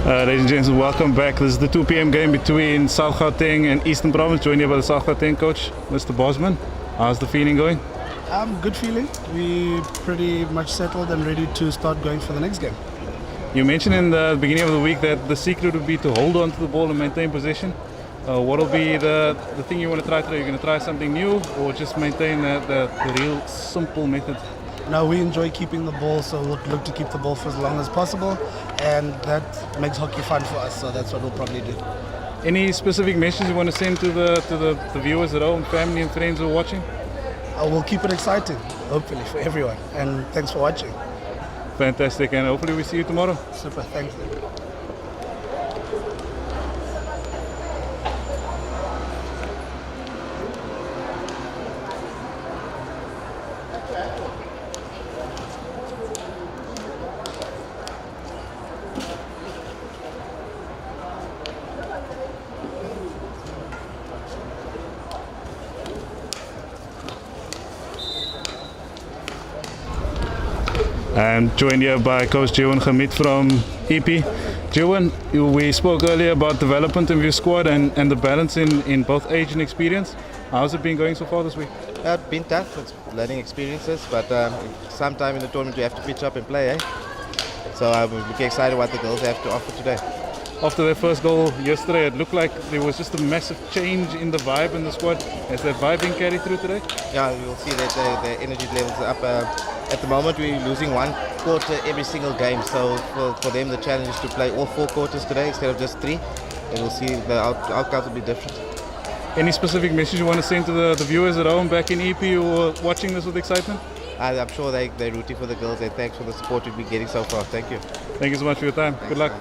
Ladies and gents, welcome back. This is the 2 p.m. game between South Gauteng and Eastern Province, joined here by the South Gauteng coach, Mr. Bosman. How's the feeling going? Good feeling. We pretty much settled and ready to start going for the next game. You mentioned in the beginning of the week that the secret would be to hold on to the ball and maintain possession. What will be the thing you want to try today? You're going to try something new or just maintain the real simple method? Now we enjoy keeping the ball, so we'll look to keep the ball for as long as possible, and that makes hockey fun for us, so that's what we'll probably do. Any specific message you want to send to the viewers at home, family and friends who are watching? We'll keep it exciting, hopefully, for everyone, and thanks for watching. Fantastic, and hopefully we see you tomorrow. Super, thanks. I'm joined here by Coach Jiwan Hamid from EP. Jiwan, we spoke earlier about development of your squad and the balance in both age and experience. How's it been going so far this week? It's been tough. It's learning experiences, but sometime in the tournament you have to pitch up and play, eh? So I'm looking excited what the girls have to offer today. After their first goal yesterday, it looked like there was just a massive change in the vibe in the squad. Has that vibe been carried through today? Yeah, you'll see that the energy levels are up. At the moment we're losing one quarter every single game, so for them the challenge is to play all 4 quarters today instead of just 3, and we'll see the outcomes will be different. Any specific message you want to send to the viewers at home back in EP who are watching this with excitement? I'm sure they're rooting for the girls, and thanks for the support we've been getting so far. Thank you. Thank you so much for your time. Good luck.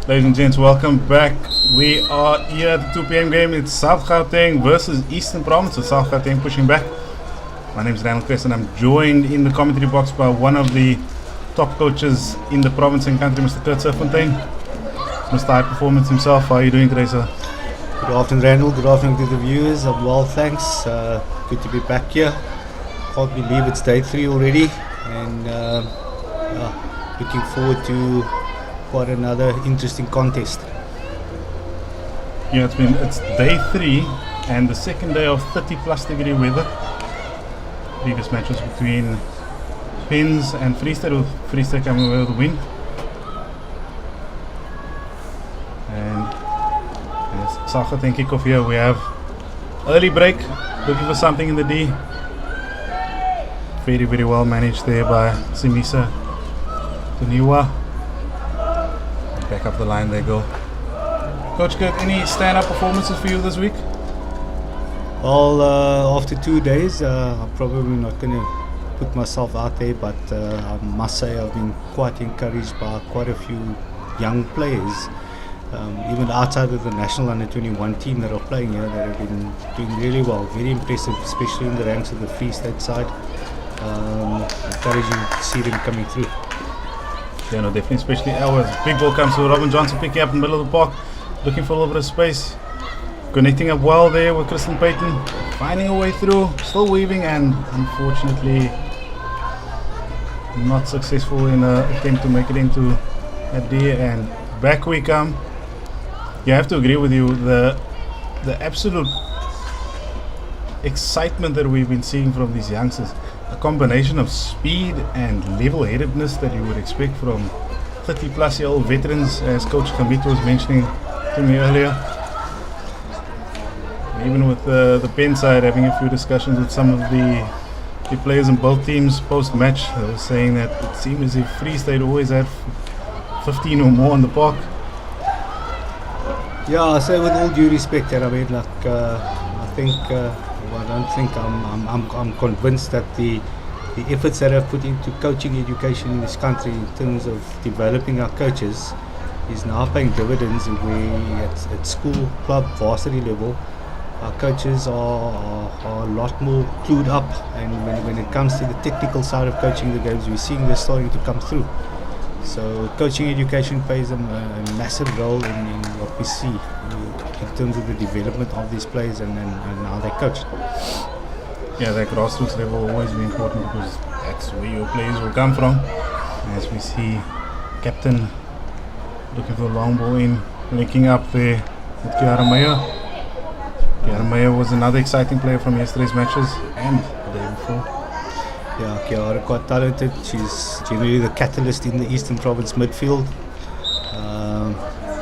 Ladies and gents, welcome back. We are here at the 2 p.m. game. It's South Gauteng versus Eastern Province. So South Gauteng pushing back. My name is Daniel Crest and I'm joined in the commentary box by one of the top coaches in the province and country, Mr. Kurt Serfontein. Mr. High Performance himself. How are you doing today, sir? Good afternoon, Randall. Good afternoon to the viewers. I'm well, thanks. Good to be back here. Can't believe it's day 3 already, and looking forward to quite another interesting contest. Yeah, it's day 3 and the second day of 30 plus degree weather. Previous matches between Pins and Free State, with Free State coming away with the win. And yes, South Gauteng kickoff here. We have early break, looking for something in the D. Very, very well managed there by Simisa Tuniwa. Back up the line they go. Coach Kurt, any stand-up performances for you this week? Well, after 2 days, I'm probably not going to put myself out there, but I must say I've been quite encouraged by quite a few young players, even outside of the national under-21 team that are playing here, that have been doing really well. Very impressive, especially in the ranks of the Free State side. Encouraging to see them coming through. Yeah, no, definitely, especially ours. Big ball comes to Robin Johnson, picking up in the middle of the park, looking for a little bit of space. Connecting up well there with Kristen Payton, finding a way through, still weaving, and unfortunately not successful in an attempt to make it into a D. And back we come. Yeah, I have to agree with you. The absolute excitement that we've been seeing from these youngsters, a combination of speed and level-headedness that you would expect from 30 plus year old veterans, as Coach Kamito was mentioning to me earlier. Even with the Penn side, having a few discussions with some of the players in both teams post-match, they were saying that it seemed as if Free State always had 15 or more on the park. Yeah, I say with all due respect, I mean, like I think, I don't think I'm convinced that the efforts that I've put into coaching education in this country in terms of developing our coaches is now paying dividends. Where at school, club, varsity level, our coaches are a lot more clued up, and when it comes to the technical side of coaching the games, we're seeing this starting to come through. So coaching education plays a massive role in what we see in terms of the development of these players and how they're coached. Yeah, that grassroots level will always be important because that's where your players will come from. As we see Captain looking for the long ball in, linking up there with Kiara Meyer. Kiara Meyer was another exciting player from yesterday's matches and the day before. Yeah, Kiara quite talented. She's generally the catalyst in the Eastern Province midfield.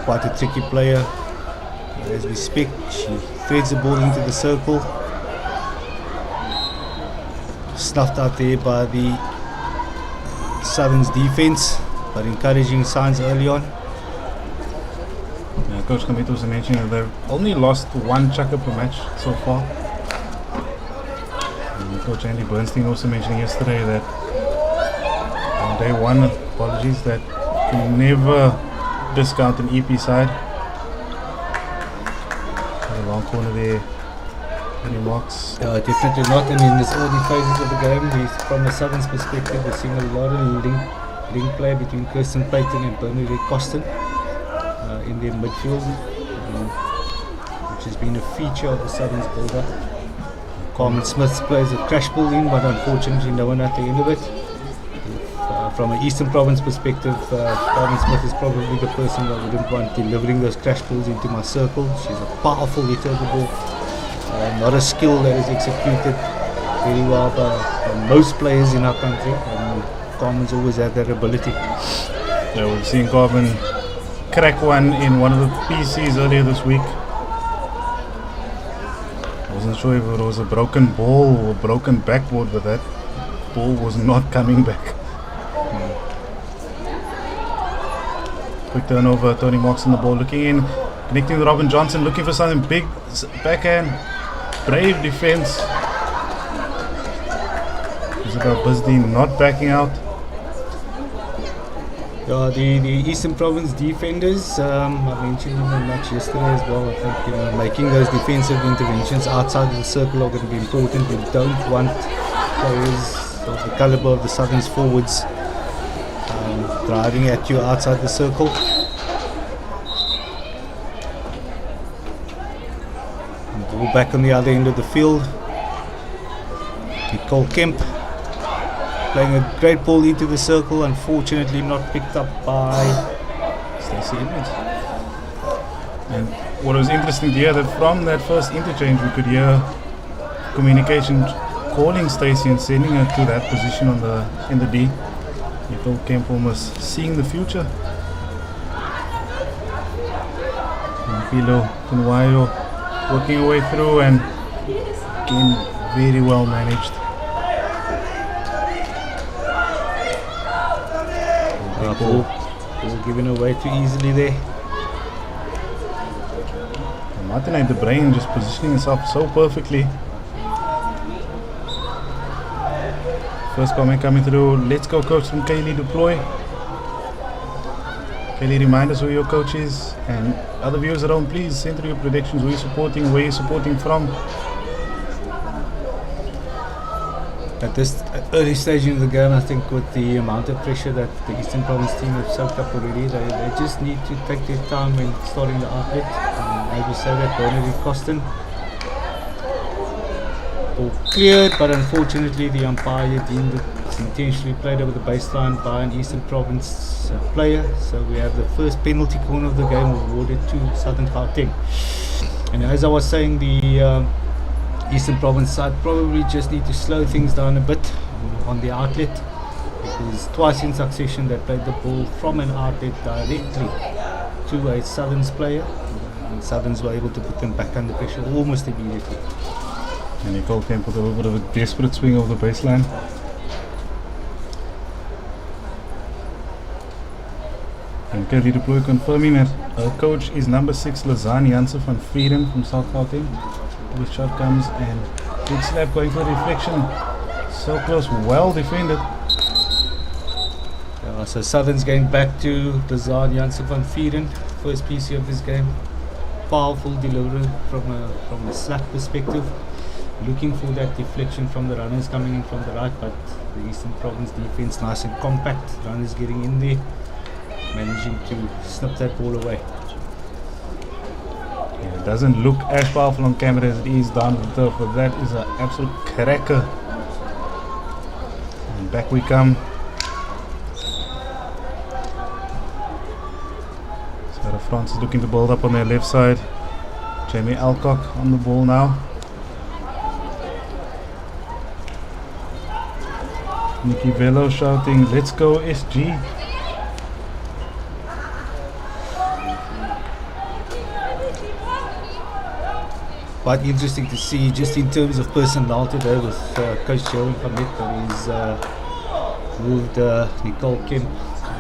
Quite a tricky player. As we speak, she threads the ball into the circle. Snuffed out there by the Southern's defense, but encouraging signs early on. Yeah, Coach Kamito was mentioning that they've only lost 1 chucker per match so far. And Coach Andy Bernstein also mentioning yesterday that on day 1, apologies, that can never discount an EP side. The long corner there. Any marks? Definitely not. And in this early phases of the game, from the Southern's perspective, we're seeing a lot of link play between Kirsten Payton and Bernadette Costin in their midfield, which has been a feature of the Southern's build-up. Carmen Smith plays a crash ball in, but unfortunately no one at the end of it. From an Eastern Province perspective, Carmen Smith is probably the person that wouldn't want delivering those crash balls into my circle. She's a powerful hitter of the ball. Not a skill that is executed very well by most players in our country, and Carmen's always had that ability. Yeah, we've seen Carmen crack one in one of the PCs earlier this week. I wasn't sure if it was a broken ball or broken backboard, but that ball was not coming back. Quick turnover, Tony Mox on the ball, looking in, connecting with Robin Johnson, looking for something big, backhand, brave defense. Isabel Bisdeen not backing out. Yeah, the Eastern Province defenders, I mentioned in the match yesterday as well. I think making those defensive interventions outside of the circle are going to be important. We don't want players of the caliber of the Southerns forwards driving at you outside the circle. And ball back on the other end of the field. Nicole Kemp playing a great ball into the circle, unfortunately not picked up by Stacey Edmonds. And what was interesting to hear, that from that first interchange we could hear communication calling Stacey and sending her to that position in the D. Nicole Kemp almost seeing the future. Pilo Kunwayo working her way through, and again very well managed. ball given away too easily there. Martin de Bruin just positioning himself so perfectly. First comment coming through. Let's go, coach, from Kaylee Deploy. Kaylee, remind us who your coach is, and other viewers at home, please send through your predictions. Who you're supporting, where you're supporting from. At this early stage in the game, I think with the amount of pressure that the Eastern Province team have soaked up already, they just need to take their time when starting the outlet. As we say that, Bernadette Costin. Ball cleared, but unfortunately the umpire deemed it intentionally played over the baseline by an Eastern Province player. So we have the first penalty corner of the game awarded to Southern Gauteng. And as I was saying, the Eastern Province side probably just need to slow things down a bit on the outlet, because twice in succession they played the ball from an outlet directly to a Southerns player, and Southerns were able to put them back under pressure almost immediately. And Nicole Kemp with a little bit of a desperate swing over the baseline. And Kelly Deploy confirming that her coach is number 6 Lazan Janssen van Vrienden from South Gauteng. With shot comes and big slap going for deflection. So close, well defended. So Southerns going back to Lazan Janssen van Vrienden, first PC of this game. Powerful delivery from a slap perspective. Looking for that deflection from the runners coming in from the right, but the Eastern Province defense nice and compact. Runners getting in there, managing to snip that ball away. Yeah, it doesn't look as powerful on camera as it is down the turf, but that is an absolute cracker. And back we come. Sarah France is looking to build up on their left side. Jamie Alcock on the ball now. Nikki Velo shouting, "Let's go SG." Quite interesting to see, just in terms of personnel today, with Coach Joe Commit, that he's moved Nicole Kemp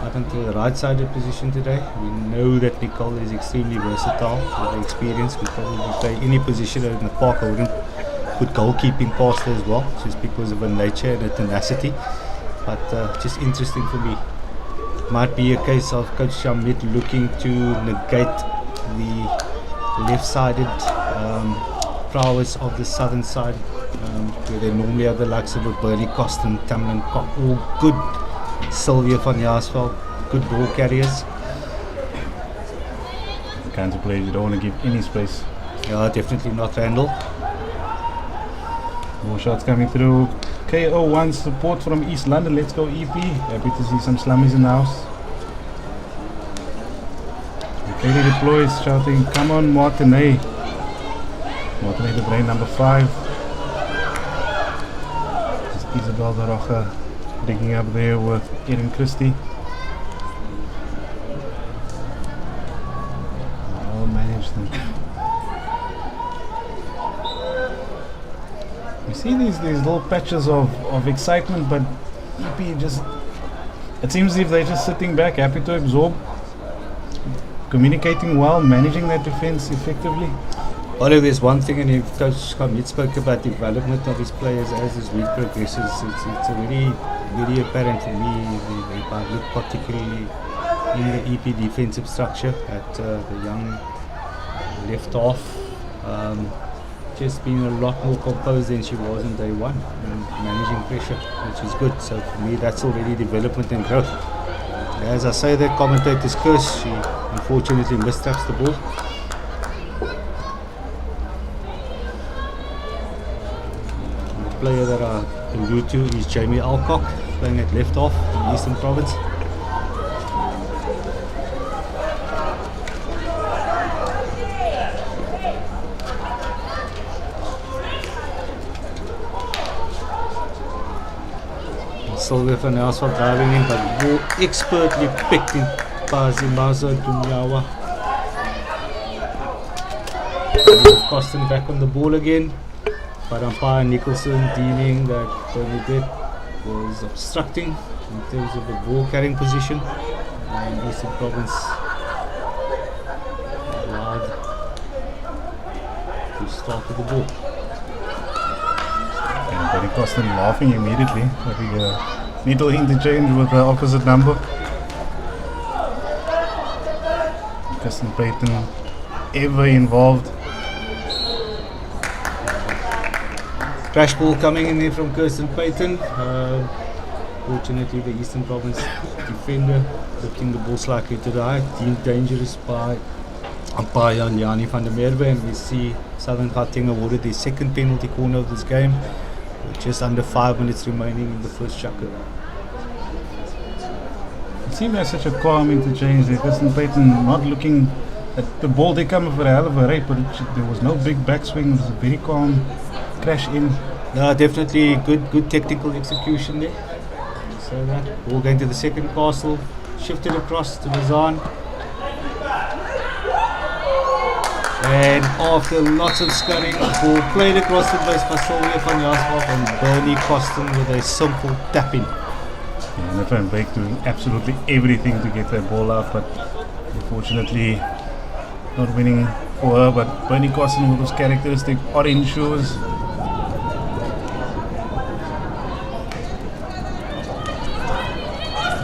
out into the right sided position today. We know that Nicole is extremely versatile with the experience. Could probably play any position in the park. I wouldn't put goalkeeping past her as well, just because of her nature and her tenacity. But just interesting for me. Might be a case of Coach Shamit looking to negate the left-sided prowess of the southern side, where they normally have the likes of a Bernie Costin, Tamlin Cock, all good Sylvia van Jaarsveld, good ball carriers. The kinds of players you don't want to give any space. Yeah, definitely not Randall. More shots coming through. KO1 support from East London. Let's go EP. Happy to see some slummies in the house. Kelly Deploys shouting, "Come on, Martinet." Martinet de Bruin, number 5. Isabel de Rocha digging up there with Erin Christie. Well managed. You see these little patches of excitement, but EP just, it seems as if they're just sitting back, happy to absorb, communicating well, managing that defense effectively. Although there's one thing, and if Coach Hamid spoke about development of his players as this week progresses, it's already very apparent for me. If I look particularly in the EP defensive structure at the young left half, just being a lot more composed than she was on day one, and managing pressure, which is good. So for me, that's already development and growth. As I say, the commentator's curse, she unfortunately mistaps the ball. The player that I allude to is Jamie Alcock, playing at left half in Eastern Province. Silver van Elswald driving in, but more expertly picked in by Zimaza Dunyawa. Costin back on the ball again, but umpire Nicholson deeming that Bernadette was obstructing in terms of the ball carrying position, and Eastern Province allowed to start with the ball. And Benny Costin laughing immediately at the needle interchange with the opposite number. Kirsten Payton ever involved. Crash ball coming in there from Kirsten Payton. Fortunately, the Eastern Province defender lifting the ball slightly to the height, deemed dangerous by umpire Jani van der Merwe, and we see Southern Gauteng awarded the second penalty corner of this game, with just under 5 minutes remaining in the first chukka. It seemed like such a calm interchange there. Kirsten Payton not looking at the ball. They come for a hell of a rate, but there was no big backswing. It was a very calm crash in. No, definitely good technical execution there. So that ball going to the second castle, shifted across to Mazan. And after lots of scurrying, the ball played across the base by Sylvia van Jaarsveld, and Bernie Costin with a simple tap in. Yeah, Netta and Bake doing absolutely everything to get that ball out, but unfortunately not winning for her. But Bernie Costin with those characteristic orange shoes.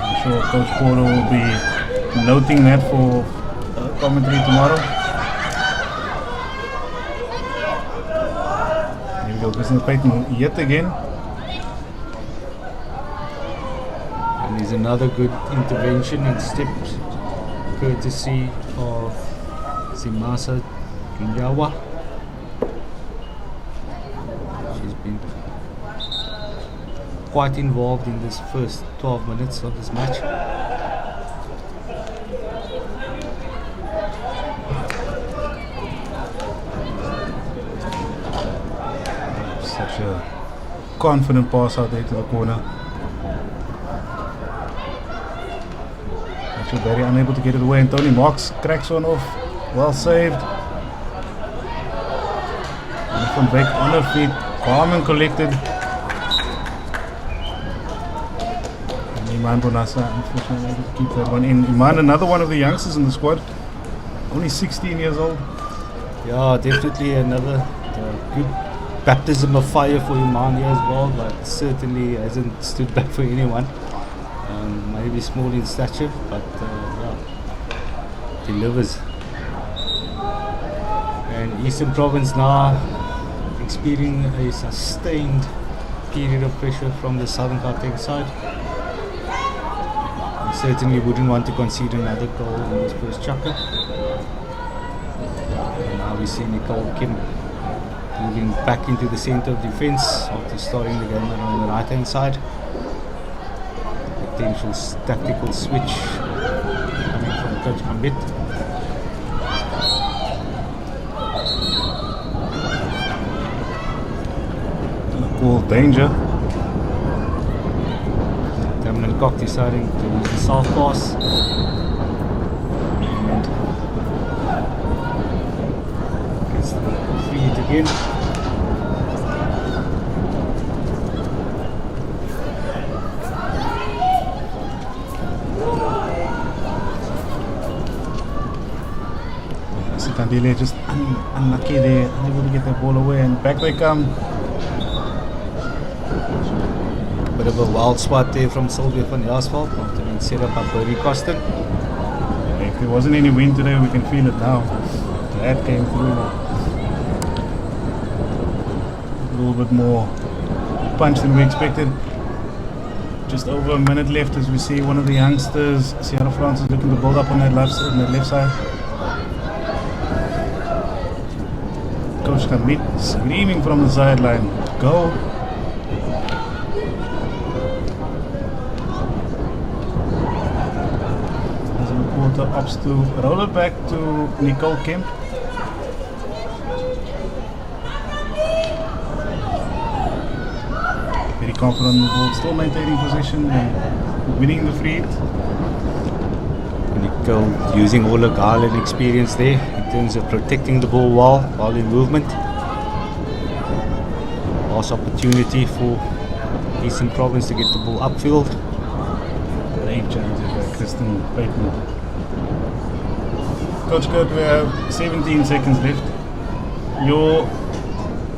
I'm sure Coach Porter will be noting that for commentary tomorrow. Kirsten Payton yet again. And there's another good intervention and steps courtesy of Zimasa Dunyawa. She's been quite involved in this first 12 minutes of this match. Such a confident pass out there to the corner. Actually very unable to get it away, and Tony Marks cracks one off. Well saved. And from back on her feet, calm and collected. And Iman Bonassa unfortunately able to keep that one in. Iman, another one of the youngsters in the squad, only 16 years old. Yeah, definitely another good baptism of fire for Iman here as well, but certainly hasn't stood back for anyone. Maybe small in stature, but yeah, delivers. And Eastern Province now experiencing a sustained period of pressure from the Southern Gauteng side. We certainly wouldn't want to concede another goal in this first chukka. And now we see Nicole Kim moving back into the centre of defence after starting the game on the right hand side. Potential tactical switch coming from Coach Hamid. Cool danger. Cameron Cock deciding to use the south pass. And gets the free hit again. Sitandile just unlucky there, unable to get the ball away, and back they come. Bit of a wild spot there from Sylvia van the asphalt. Wanted to set up Bernie Costin. If there wasn't any wind today, we can feel it now. That came through. A little bit more punch than we expected. Just over a minute left as we see one of the youngsters, Sierra Francis, looking to build up on that left side. Coach Hamid screaming from the sideline, go! As a reporter opts to roll it back to Nicole Kemp. Very confident on the ball, still maintaining possession and winning the free hit. Nicole using all the Garland experience there in terms of protecting the ball while in movement. Last opportunity for Eastern Province to get the ball upfield. Great chance by Kristen Bateman. Coach Kurt, we have 17 seconds left. Your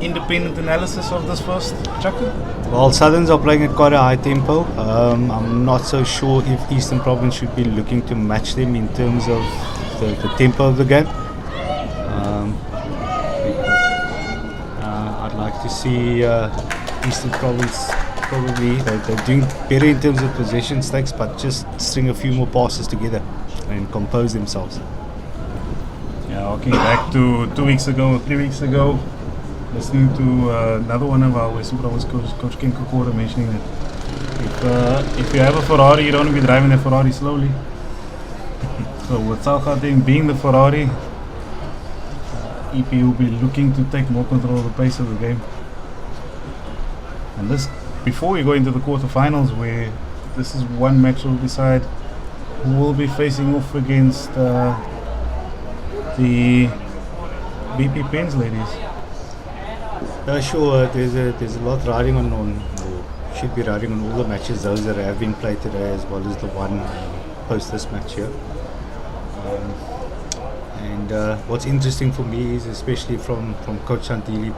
independent analysis of this first chapter? Well, Southerns are playing at quite a high tempo. I'm not so sure if Eastern Province should be looking to match them in terms of the tempo of the game. I'd like to see Eastern Province probably, they're doing better in terms of possession stakes, but just string a few more passes together and compose themselves. Yeah, okay, back to 3 weeks ago, listening to another one of our Western Province Coach Ken Kokora mentioning that if you have a Ferrari, you don't want to be driving the Ferrari slowly. So with South Gauteng being the Ferrari, EP will be looking to take more control of the pace of the game. And this, before we go into the quarterfinals, where this is one match will decide who will be facing off against the BP Pens ladies. Sure, there's a lot riding on or should be riding on all the matches, those that have been played today as well as the one post this match here. And what's interesting for me is, especially from Coach Shantili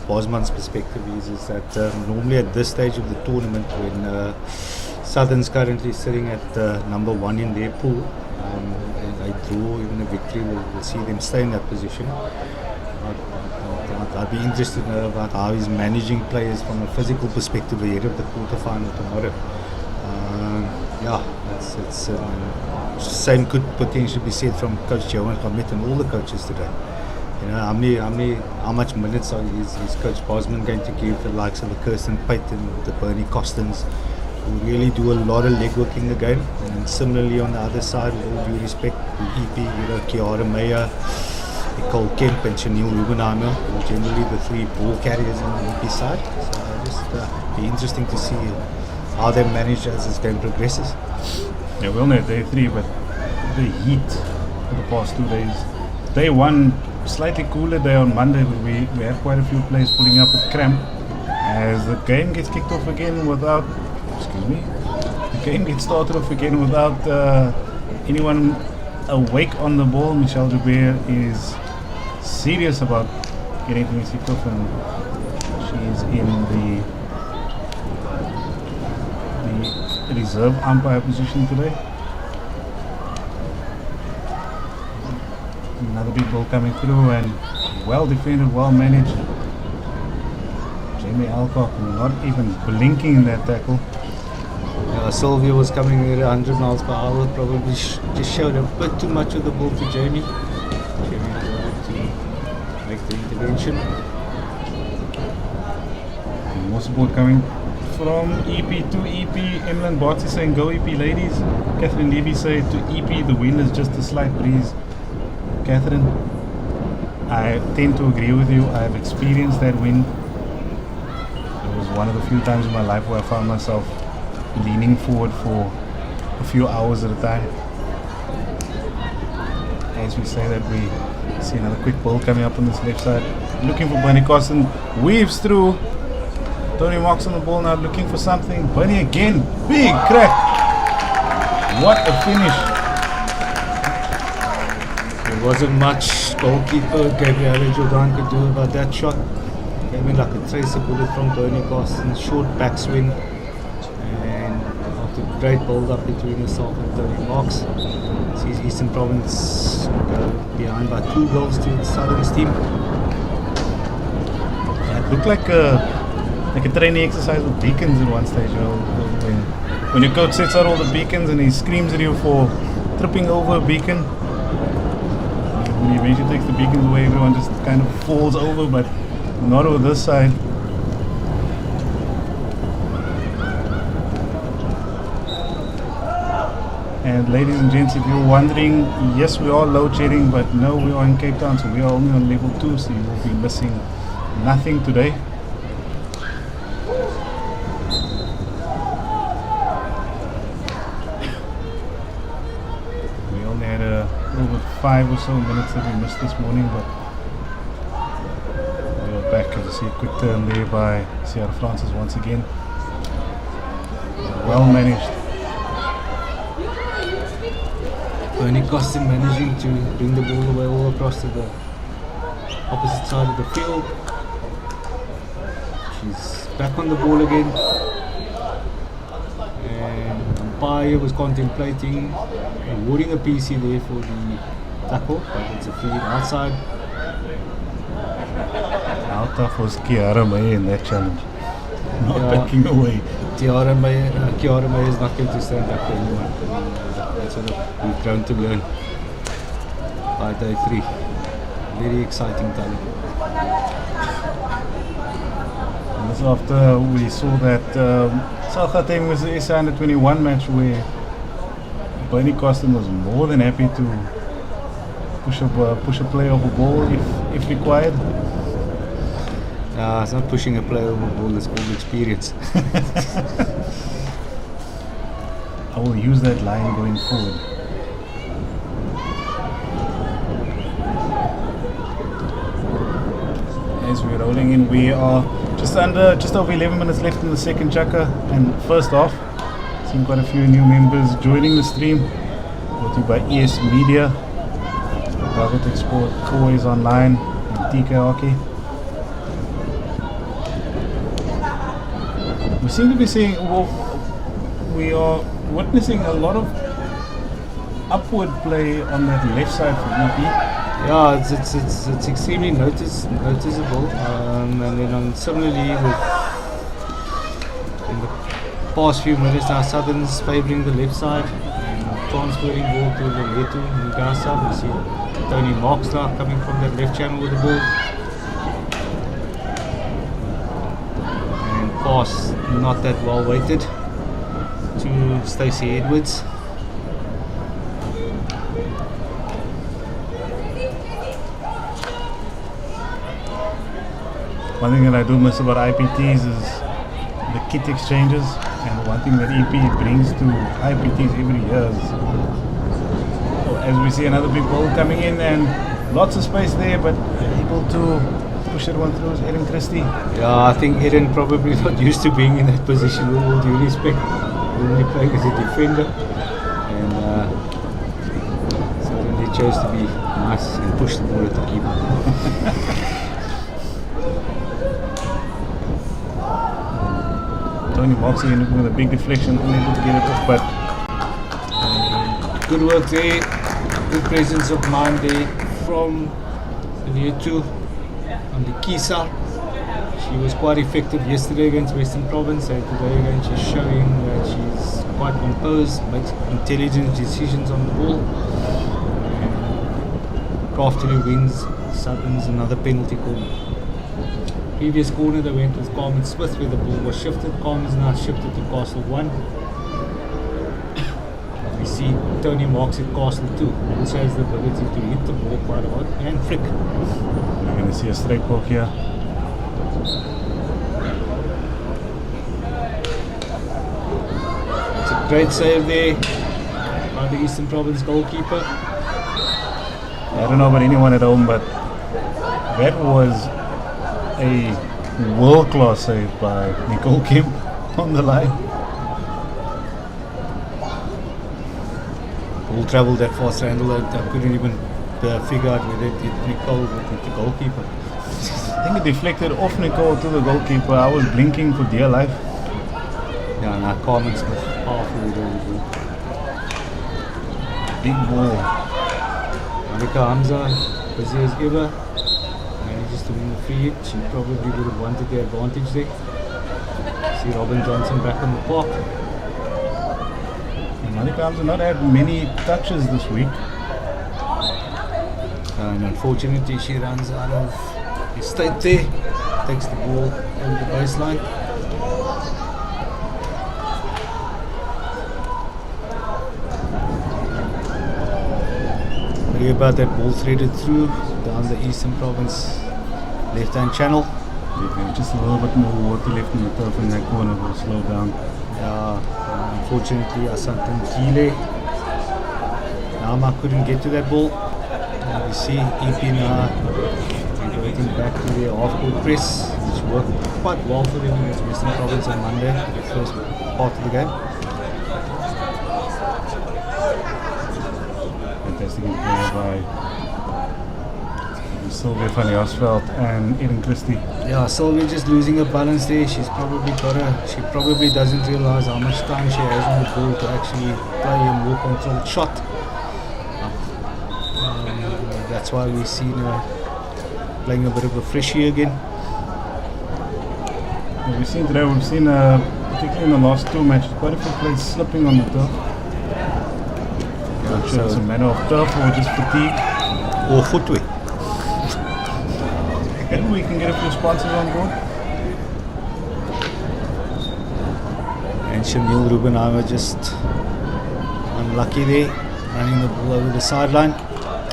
Bosman's perspective, is that normally at this stage of the tournament, when Southern's currently sitting at number 1 in their pool, and a draw, even a victory, will see them stay in that position. I'd be interested to know about how he's managing players from a physical perspective ahead of the quarterfinal tomorrow. It's same could potentially be said from Coach Johan Hamid and all the coaches today. You know, how much minutes is Coach Bosman going to give the likes of the Kirsten Payton, the Bernie Costins, who really do a lot of legwork in the game. And similarly on the other side, with all due respect to EP, Kiara Meyer, Nicole Kemp and Chanel Rubenheimer, who are generally the 3 ball carriers on the EP side. So it'll just be interesting to see how they manage as this game progresses. Yeah, we'll know day 3, but the heat for the past 2 days. Day 1, slightly cooler day on Monday, but we had quite a few players pulling up with cramp. As the game gets kicked off again without, the game gets started off again without anyone awake on the ball. Michelle Joubert is serious about getting things kicked off, and she is in the reserve umpire position today. Another big ball coming through and well defended, well managed. Jamie Alcock not even blinking in that tackle. Sylvia was coming at 100 miles per hour, probably just showed a bit too much of the ball to Jamie. Jamie wanted to make the intervention. And more support coming from EP to EP. Emlyn Bartzi saying go EP ladies. Catherine Levy said to EP the wind is just a slight breeze. Catherine, I tend to agree with you. I have experienced that wind. It was one of the few times in my life where I found myself leaning forward for a few hours at a time. As we say that, we see another quick ball coming up on this left side. Looking for Bernie Costin. Weaves through. Tony Mox on the ball now, looking for something. Bernie again. Big crack. What a finish. There wasn't much goalkeeper Gabriel Jordan could do about that shot. Came in like a tracer bullet from Tony Costin. Short backswing. And after great build up between himself and Tony Mox. Sees Eastern Province go behind by 2 goals to the Southern's team. Yeah, it looked like a training exercise with beacons at one stage. When your coach sets out all the beacons and he screams at you for tripping over a beacon. When he eventually takes the beacons away, everyone just kind of falls over, but not over this side. And ladies and gents, if you're wondering, yes, we are load shedding, but no, we are in Cape Town, so we are only on level 2, so you will be missing nothing today. We only had over 5 or so minutes that we missed this morning, but we are back. As you see, a quick turn there by Sierra Francis once again. Well managed. Bernie Costin managing to bring the ball away all across to the opposite side of the field. She's back on the ball again. And umpire was contemplating awarding a PC there for the tackle, but it's a feed outside. How tough was Kiara May in that challenge? Not backing away. Kiara May is not going to stand up to anyone. That's what we've grown to learn by day 3. Very exciting time. And this after we saw that South Gauteng was the SA Under 21 match where Bernie Costin was more than happy to push a player off a ball if required. It's not pushing a player over a ball, it's called experience. I will use that line going forward. As we're rolling in, we are just over 11 minutes left in the second chaka and first half. Seen quite a few new members joining the stream. Brought to you by ES Media, Gauteng Sport, Always Online, and TK Hockey. We seem to be seeing, we are witnessing a lot of upward play on that left side for EP. Yeah, it's extremely noticeable. And then similarly with in the past few minutes now, Southern's favouring the left side and transferring ball to Letu and Gasa. We see Tony Mox now coming from that left channel with the ball. Pass not that well weighted to Stacey Edwards. One thing that I do miss about IPTs is the kit exchanges, and one thing that EP brings to IPTs every year is, as we see another big ball coming in and lots of space there, but able to push that one through is Erin Christie. Yeah, I think Erin probably not used to being in that position, with all due respect. Only playing as a defender, and certainly chose to be nice and push the ball at the keeper. Tony Mox again looking with a big deflection, unable to get it off, but good work there, good presence of mind there from Letu on the Kisa. She was quite effective yesterday against Western Province, and today again she's showing that she's quite composed, makes intelligent decisions on the ball, and craftily wins Southern's another penalty corner. Previous corner they went with Carmen Smith where the ball was shifted. Carmen's now shifted to Castle 1. We see Tony Mox at Castle 2, also has the ability to hit the ball quite hard and flick. we're going to see a straight poke here. great save there by the Eastern Province goalkeeper. I don't know about anyone at home, but that was a world-class save by Nicole Kim on the line. Ball travelled that fast, Randall. I couldn't even figure out whether it hit Nicole or hit the goalkeeper. I think it deflected off Nicole to the goalkeeper. I was blinking for dear life. Yeah, and Carmen Smith halfway there. Big ball. Malika Hamza, busy as ever, manages to win the free hit. She probably would have wanted the advantage there. See Robin Johnson back on the park. And Malika Hamza not had many touches this week. And unfortunately she runs out of the state there. Takes the ball over the baseline. Worry about that ball threaded through down the Eastern Province left hand channel. Just a little bit more water left in the turf in that corner will slow down. Unfortunately Asantan Kile Nama couldn't get to that ball. And we see EP now getting back to their half-court press, which worked quite well for them against Western Province on Monday, the first part of the game. Fantastic play by Sylvia van Jasveld and Eden Christie. Yeah, Sylvia just losing her balance there. She probably doesn't realize how much time she has on the ball to actually play a more controlled shot. That's why we've seen her playing a bit of a freshie again. We've seen particularly in the last two matches, quite a few players slipping on the turf. Not sure it's a matter of turf or just fatigue. Or footwear. Maybe we can get a few sponsors on board. And Shamil Rubenheimer just unlucky there, running the ball over the sideline.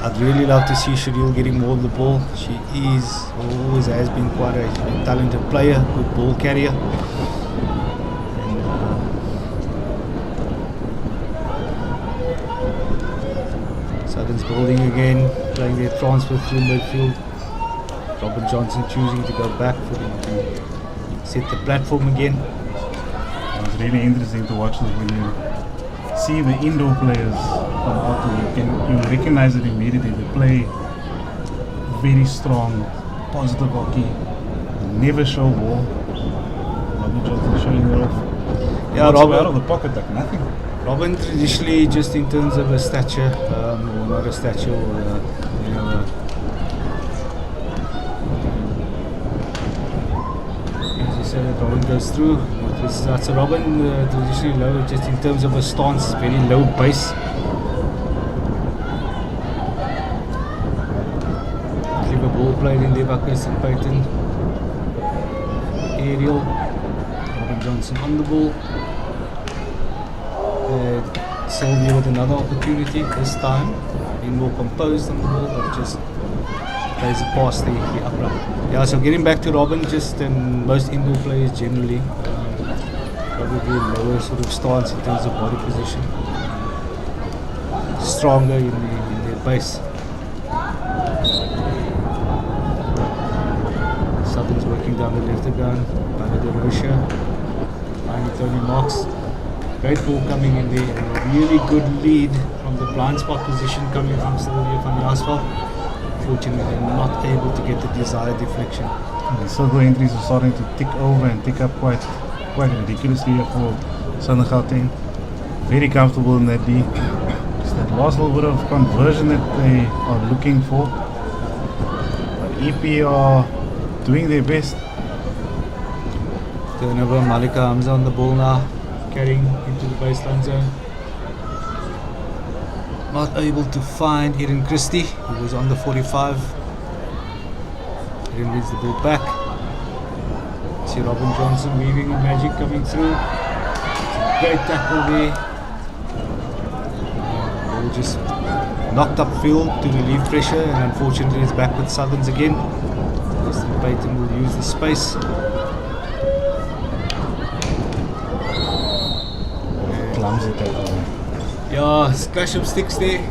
I'd really love to see Shadil getting more of the ball. She always has been quite a talented player, good ball carrier. And, Southern's building again, playing their transfer through midfield. Robin Johnson choosing to go back for them to set the platform again. It was really interesting to watch this when you see the indoor players come out and you recognize it immediately. They play very strong, positive hockey, never show ball. Robin Johnson showing it off. Yeah, Robin out of the pocket like nothing. Robin traditionally, just in terms of a stature, or not a stature, or as you said, that Robin goes through. That's a Robin traditionally low, just in terms of a stance, very low base. Clever ball played in there by Kirsten Payton. Aerial. Robin Johnson on the ball. Sylvia with another opportunity, this time being more composed on the ball, but just plays it past the upright. Yeah, so getting back to Robin, just most indoor players generally probably lower sort of stance in terms of body position, stronger in their base. Southern's working down the left again, Bernadette Rocha, finally Tony Marks. Great ball coming in there, and a really good lead from the blind spot position coming from Sylvia van Jasveld. Fortunately, not able to get the desired deflection. The circle entries are starting to tick over and tick up quite ridiculously here for Southern Gauteng. Very comfortable in that D. Just that last little bit of conversion that they are looking for. But EP are doing their best. Turnover, Malika Hamza on the ball now, carrying into the baseline zone. Not able to find Erin Christie, who was on the 45. Erin leads the ball back. See Robin Johnson weaving a magic coming through. It's a great tackle there. Ball just knocked upfield to relieve pressure, and unfortunately it's back with Southerns again. Kristen Payton will use the space. clumsy tackle. Yeah, clash of sticks there.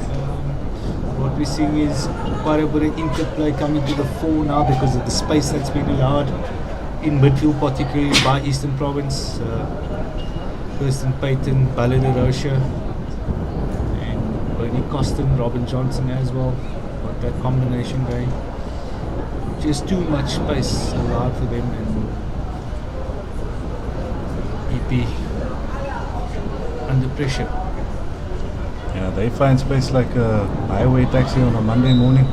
What we're seeing is quite a bit of interplay coming to the fore now because of the space that's been allowed in midfield, particularly by Eastern Province. Kirsten Payton, Ballard Rocha, and Bernie Costin, Robin Johnson as well. Got that combination going. Just too much space allowed for them, and EP under pressure. Yeah, they find space like a highway taxi on a Monday morning.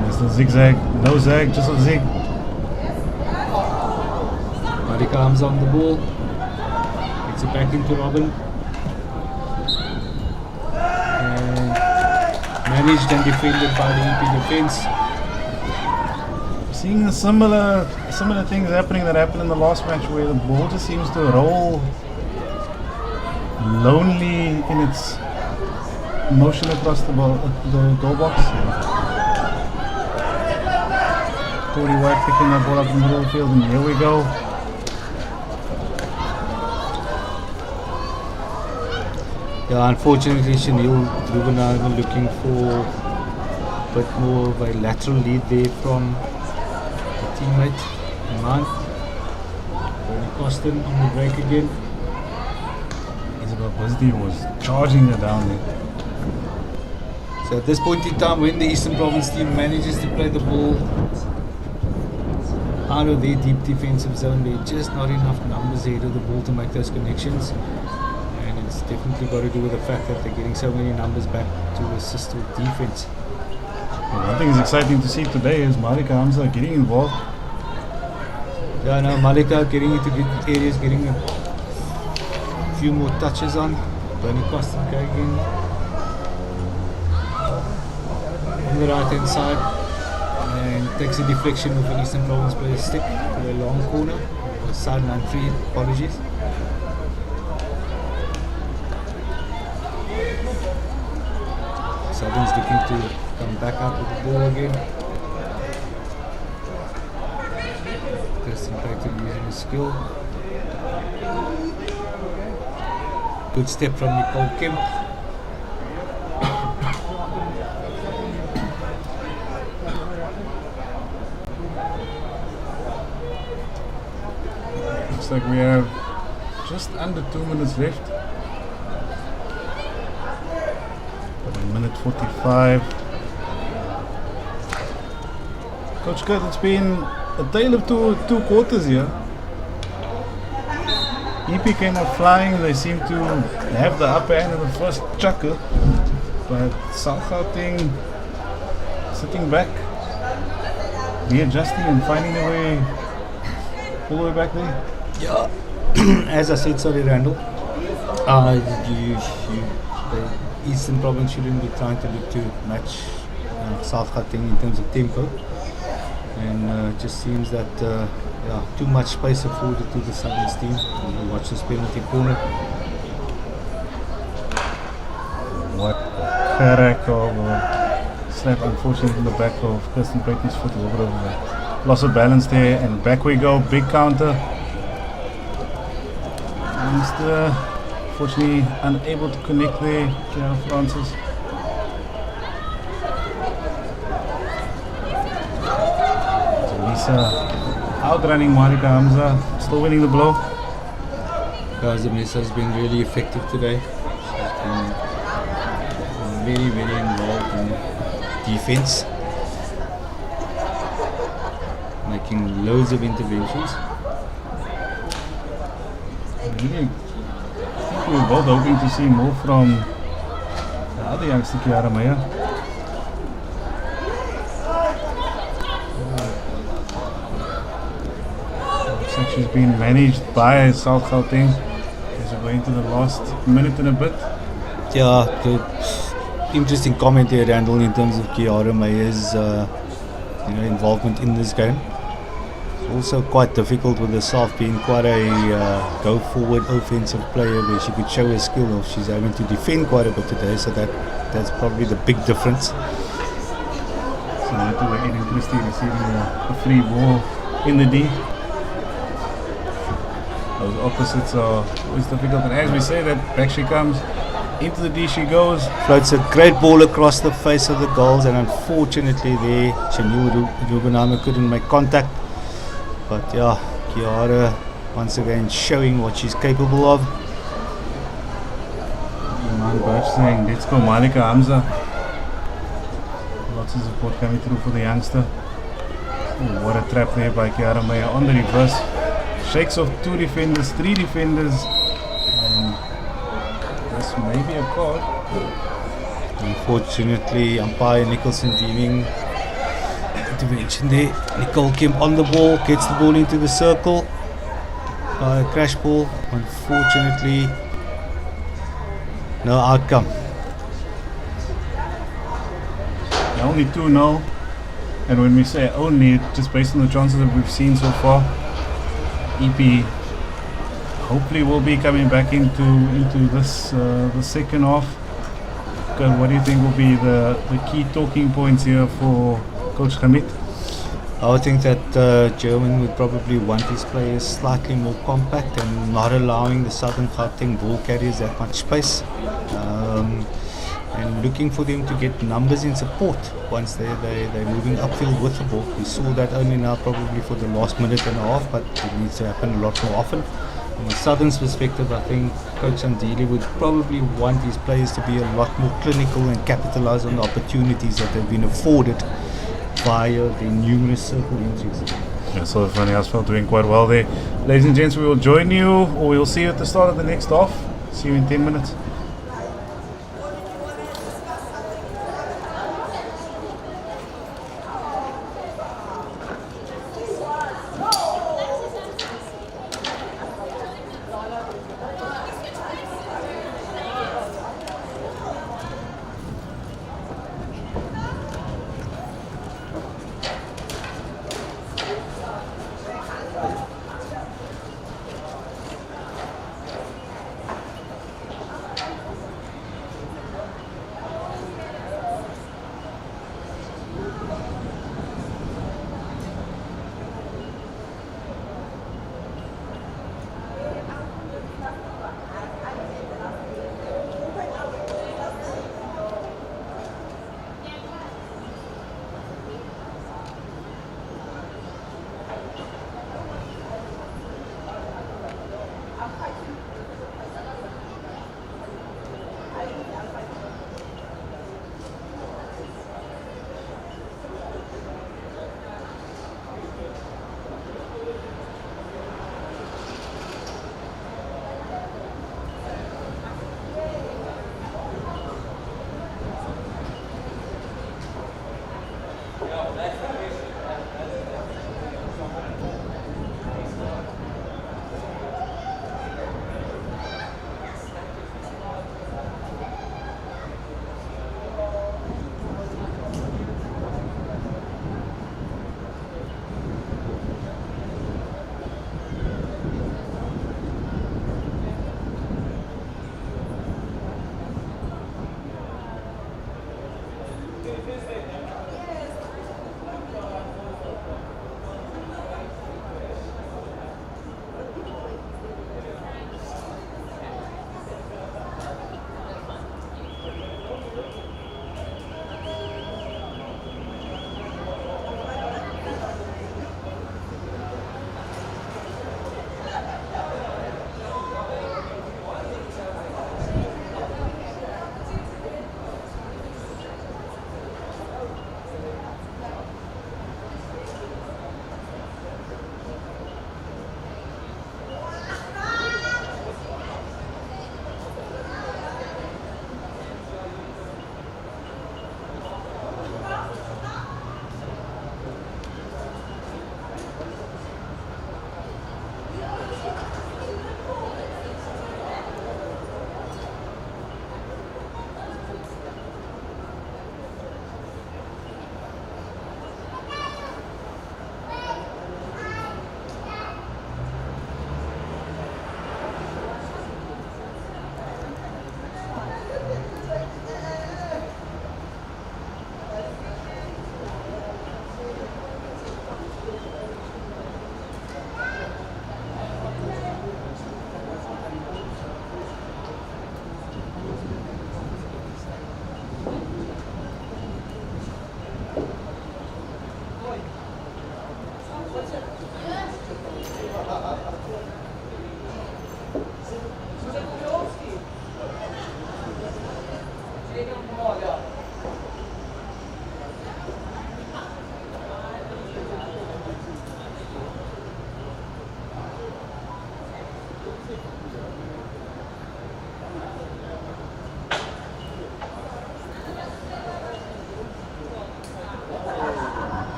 There's the zigzag, no zag, just a zig. Marika Hamza on the ball. Gets it back into Robin. And managed and defended by the EP defense. Seeing the similar things happening that happened in the last match, where the ball just seems to roll lonely in its motion across the goal box. Tori White picking that ball up in the middle of the field, and here we go. Yeah, unfortunately, Chanel Rubenhagen looking for a bit more of a lateral lead there from the teammate, Iman. Bernie Costin on the break again. Isabel Busdy was charging her down there. So at this point in time, when the Eastern Province team manages to play the ball out of their deep defensive zone, there are just not enough numbers ahead of the ball to make those connections. It's definitely got to do with the fact that they're getting so many numbers back to assist with defense. Well, one thing is exciting to see today is Marika Hamza getting involved. Yeah, no, Malika getting into good areas, getting a few more touches on. Bernie Costin going in on the right hand side and takes a deflection of an Eastern Province player's stick to a long corner. Sideline 3, apologies. Southern's looking to come back out with the ball again. Kirsten Payton using his skill. Good step from Nicole Kemp. Looks like we have just under 2 minutes left. Minute 45. Coach Kurt, it's been a tale of two quarters here. EP came out flying. They seem to have the upper hand in the first chucker, but South Gauteng sitting back, readjusting and finding their way all the way back there. Yeah, as I said, sorry Randall, the Eastern Province shouldn't be trying to look to match South Gauteng in terms of tempo, and it just seems that too much space afforded to the Southern team. We watch this penalty corner. What a crack of slap, unfortunately, in the back of Kirsten Payton's foot. A little bit of loss of balance there, and back we go. Big counter. Mr. Fortunately unable to connect there, Kiara Francis. Lisa outrunning Marika Hamza, still winning the blow. Zamisa has been really effective today. She's been very, very involved in defense, making loads of interventions. Really, I think we were both hoping to see more from the other youngster, Kiara Meyer. Looks like she's been managed by South Gauteng as we're going to the last minute and a bit. Yeah, the interesting comment here, Randall, in terms of Kiara Meyer's involvement in this game. Also quite difficult with herself being quite a go-forward offensive player where she could show her skill. Of she's having to defend quite a bit today, so that's probably the big difference. So that we're Eden Christie receiving a free ball in the D. those opposites are always difficult. And as we say, that back she comes, into the D she goes. Floats a great ball across the face of the goals, and unfortunately there, Chanu Rubenheimer couldn't make contact. But yeah, Kiara once again showing what she's capable of. Iman Birch saying, let's go Malika Hamza. Lots of support coming through for the youngster. Oh, what a trap there by Kiara Meyer on the reverse. Shakes off 2 defenders, 3 defenders. And this may be a card. Unfortunately, umpire Nicholson deeming intervention there. Nicole Kim on the ball, gets the ball into the circle. A crash ball. Unfortunately, no outcome. Only 2-0. And when we say only, just based on the chances that we've seen so far, EP hopefully will be coming back into this the second half. What do you think will be the key talking points here for Coach Hamid? I would think that German would probably want his players slightly more compact and not allowing the Southern Gauteng ball carriers that much space. And looking for them to get numbers in support once they're moving upfield with the ball. We saw that only now probably for the last minute and a half, but it needs to happen a lot more often. From a Southern's perspective, I think Coach Andili would probably want his players to be a lot more clinical and capitalize on the opportunities that they've been afforded via the numerous circle injuries. Yeah, so Van Asphalt doing quite well there. Ladies and gents, we will join you, or we will see you at the start of the next half. See you in 10 minutes.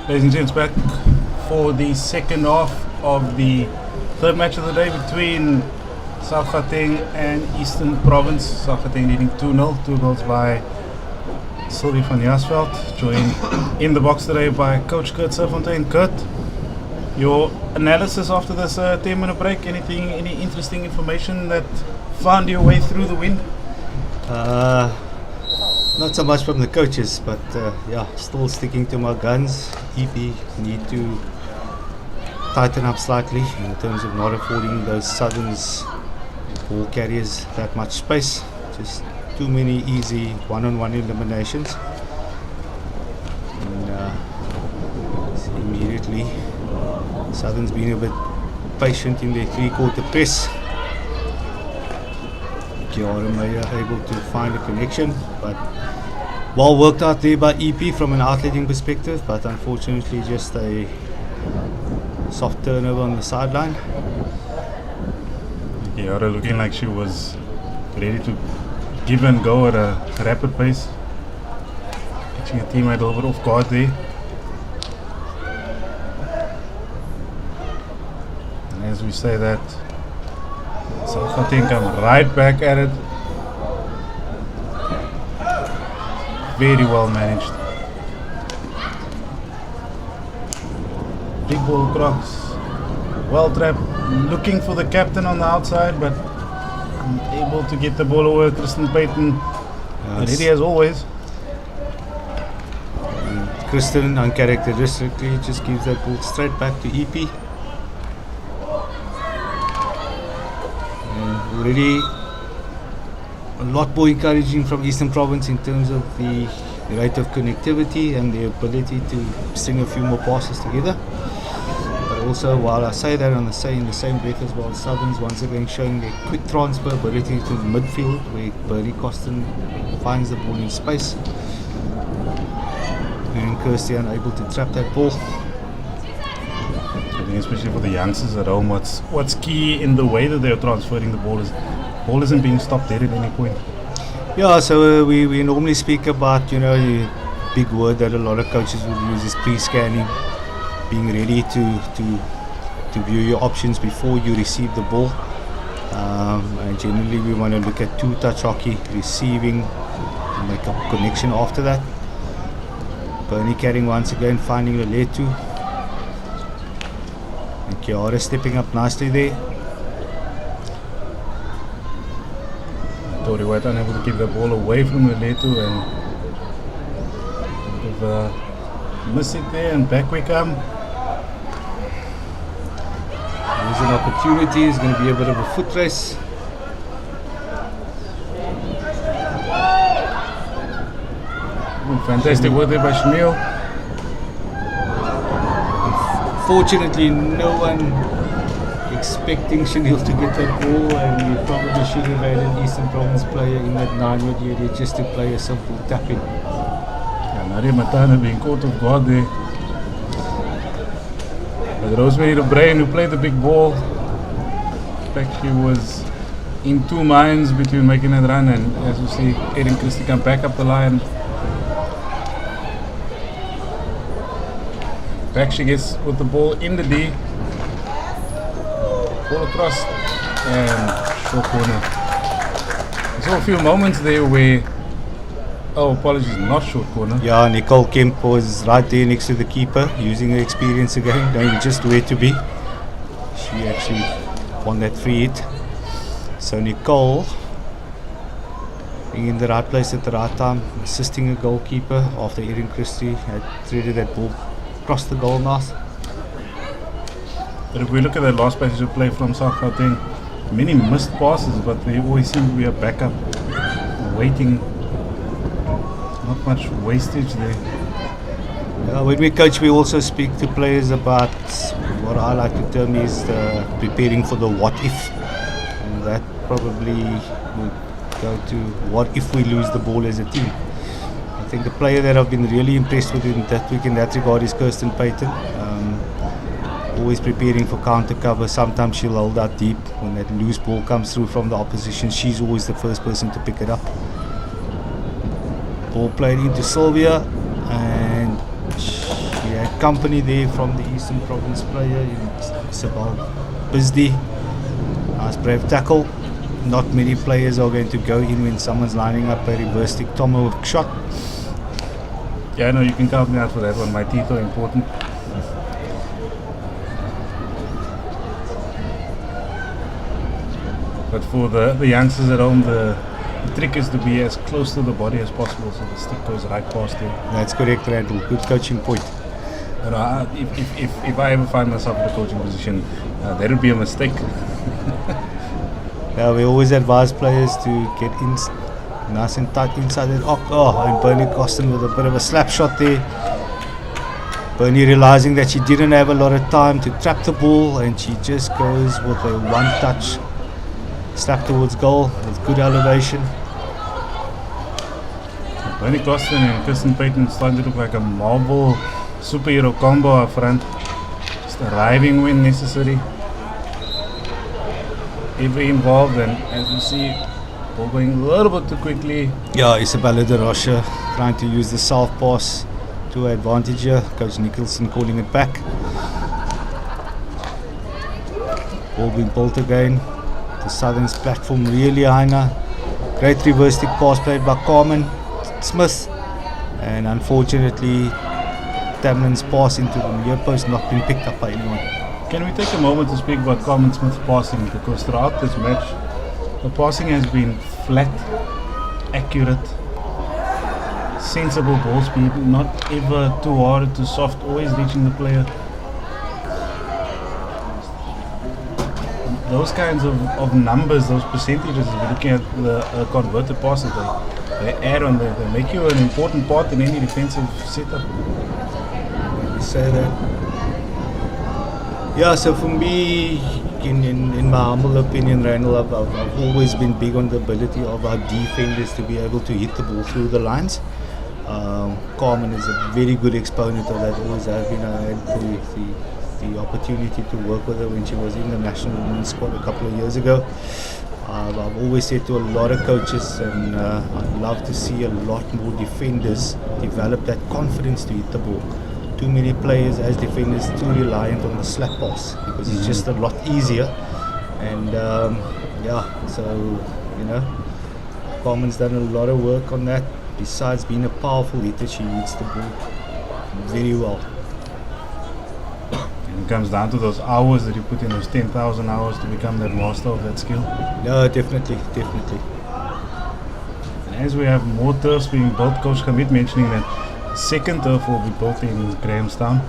Ladies and gents, back for the second half of the third match of the day between South Gauteng and Eastern Province. South Gauteng leading 2-0, 2 goals by Sylvie van Jasveld, joined in the box today by Coach Kurt Serfontein. Kurt, your analysis after this 10-minute break, any interesting information that found your way through the wind? Not so much from the coaches, but still sticking to my guns. EP need to tighten up slightly in terms of not affording those Southerns ball carriers that much space. Just too many easy one-on-one eliminations. And immediately, Southerns being a bit patient in their three-quarter press. Kiara Meyer able to find a connection, but well worked out there by EP from an outletting perspective, but unfortunately just a soft turnover on the sideline. Kiara looking like she was ready to give and go at a rapid pace. catching a teammate a little bit off guard there. And as we say that, so Gauteng come right back at it. Very well managed. Big ball across. Well trapped. Looking for the captain on the outside, but able to get the ball over. Kristen Payton ready as always. Kristen uncharacteristically just gives that ball straight back to EP. Already a lot more encouraging from Eastern Province in terms of the rate of connectivity and the ability to string a few more passes together. But also, while I say that, in the same breath as well, Southerns once again showing their quick transfer ability to the midfield, where Bernie Costin finds the ball in space, and Kirsty unable to trap that ball. I think especially for the youngsters at home, what's key in the way that they're transferring the ball is ball isn't being stopped there at any point. Yeah, so we normally speak about, the big word that a lot of coaches would use is pre-scanning, being ready to view your options before you receive the ball. And generally we want to look at two-touch hockey, receiving, to make a connection after that. Bernie carrying once again, finding the Letu. And Kiara stepping up nicely there. Tori White unable to keep the ball away from the Letu, and miss it there, and back we come. There's an opportunity, it's going to be a bit of a foot race. Fantastic work there by Shamil. Fortunately, no one expecting Chanel to get that ball, and you probably should have had an Eastern Province player in that 9-yard area just to play a simple tap-in. Yeah, Nadia Matana being caught off guard there. But Rosemary the Brain, who played the big ball, in fact, she was in two minds between making that run, and as you see, Erin Christie come back up the line. Back she gets with the ball in the D. Ball across and short corner. I saw a few moments there where, oh apologies, not short corner. Yeah, Nicole Kemp was right there next to the keeper, using her experience again, knowing just where to be. She actually won that free hit. So Nicole being in the right place at the right time, assisting a goalkeeper after Erin Christie had threaded that ball across the goal mouth. But if we look at that last passage of play from South Gauteng, many missed passes, but there always seemed to be a backup waiting. Not much wastage there. When we coach, we also speak to players about what I like to term is preparing for the what if, and that probably would go to what if we lose the ball as a team. I think the player that I've been really impressed with in that week in that regard is Kirsten Payton. Always preparing for counter cover. Sometimes she'll hold out deep when that loose ball comes through from the opposition. She's always the first person to pick it up. Ball played into Sylvia, and she had company there from the Eastern Province player, Isabel Bisdi. Nice brave tackle. Not many players are going to go in when someone's lining up a reverse stick tomahawk shot. Yeah, no, you can count me out for that one. My teeth are important. But for the youngsters at home, the trick is to be as close to the body as possible, so the stick goes right past you. That's correct, Randall. Good coaching point. You know, if I ever find myself in a coaching position, that would be a mistake. Yeah, we always advise players to get in nice and tight inside that. And Bernie Costin with a bit of a slap shot there. Bernie realizing that she didn't have a lot of time to trap the ball, and she just goes with a one-touch slap towards goal with good elevation. Bernie Costin and Kirsten Payton starting to look like a Marvel superhero combo up front. Just arriving when necessary. Every involved, and as you see, Ball going a little bit too quickly. Yeah, Isabella de Rocha trying to use the south pass to her advantage here. Coach Nicholson calling it back. Ball being pulled again. The Southern's platform really high now. Great reverse stick pass played by Carmen Smith. And unfortunately, Tamlin's pass into the near post not being picked up by anyone. Can we take a moment to speak about Carmen Smith's passing? Because throughout this match, the passing has been flat, accurate, sensible ball speed, not ever too hard, too soft, always reaching the player. Those kinds of numbers, those percentages, if you're looking at the converted passes, they add on, they make you an important part in any defensive setup. You say that. Yeah, so for me, in my humble opinion, Randall, I've always been big on the ability of our defenders to be able to hit the ball through the lines. Carmen is a very good exponent of that, always has been. I had the opportunity to work with her when she was in the national women's squad a couple of years ago. I've always said to a lot of coaches, and I'd love to see a lot more defenders develop that confidence to hit the ball. Too many players as defenders too reliant on the slap pass because it's just a lot easier. And so Carmen's done a lot of work on that. Besides being a powerful hitter, she hits the ball very well. And it comes down to those hours that you put in, those 10,000 hours to become that master of that skill. No, definitely. And as we have more turfs being built, Coach Hamid mentioning that second turf will be built in Grahamstown.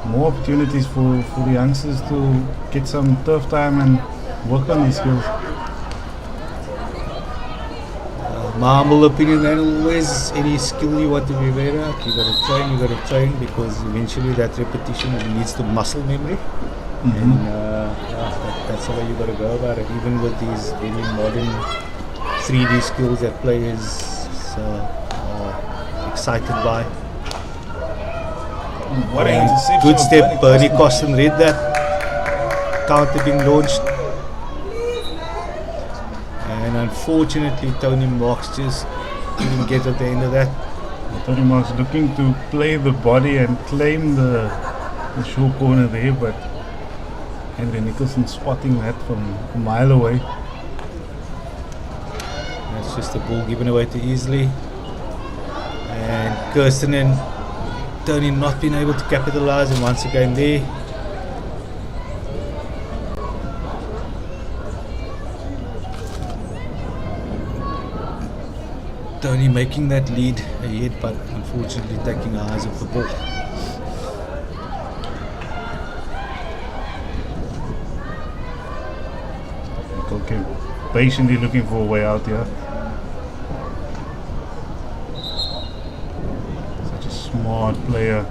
More opportunities for the youngsters to get some turf time and work on these skills. My humble opinion, and always any skill you want to be better at, you got to train because eventually that repetition leads to muscle memory. And that's the way you got to go about it. Even with these very modern 3D skills that players are excited by. What an interception. Good step, Bernie Costin read that. Counter being launched. And unfortunately, Tony Marks just didn't get at the end of that. Tony Marks looking to play the body and claim the short corner there, but Henry Nicholson spotting that from a mile away. That's just the ball given away too easily. And Kirsten and Tony not being able to capitalize, and once again there. Tony making that lead ahead, but unfortunately taking our eyes off the ball. Okay, patiently looking for a way out here. Such a smart player.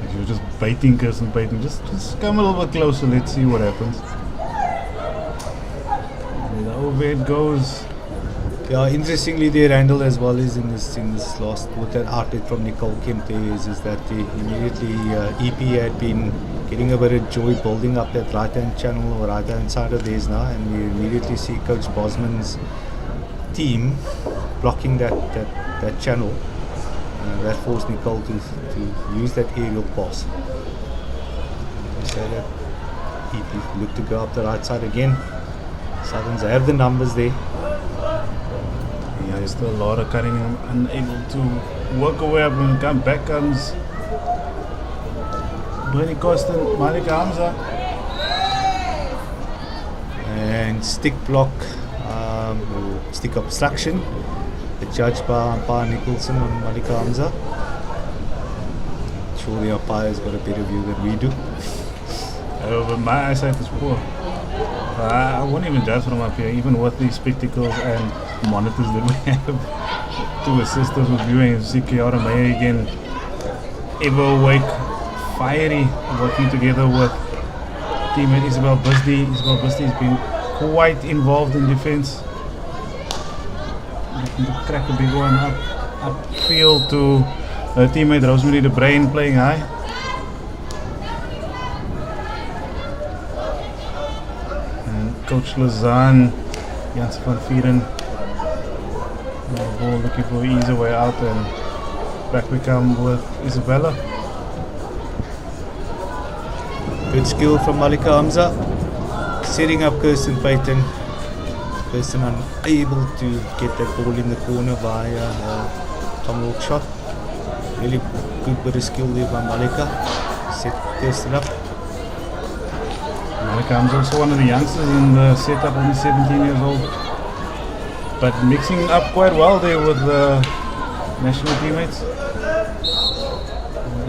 If you're just baiting Kirsten Payton, just come a little bit closer, let's see what happens. Over it goes. Yeah, interestingly, they Randall as well is in this last with that outlet from Nicole Kemp is that immediately EP had been getting a bit of joy building up that right hand channel or right hand side of theirs now, and we immediately see Coach Bosman's team blocking that channel. That forced Nicole to use that aerial pass. So that EP looked to go up the right side again. Southerns have the numbers there. Yeah, there's still a lot of Cunningham unable to work away up when it comes back comes Bernie Costin, Malika Hamza. And stick block, or stick obstruction, judged by umpire Nicholson and Malika Hamza. Sure the umpire's got a better view than we do. But my eyesight is poor. I won't even judge from up here, even with these spectacles and monitors that we have to assist us with viewing. See Kiara Meyer again, ever awake, fiery, working together with teammate Isabel Busdy. Isabel Busdy has been quite involved in defense. Looking to crack a big one upfield to her teammate Rosemary de Bruin playing high. Coach Lazan, Jans van Vieren. Ball looking for an easy way out, and back we come with Isabella. Good skill from Malika Hamza, setting up Kirsten Payton. Kirsten unable to get that ball in the corner via tomahawk shot. Really good bit of skill there by Malika. Set Kirsten up. Malika Hamza also one of the youngsters in the setup, only 17 years old. But mixing up quite well there with the national teammates.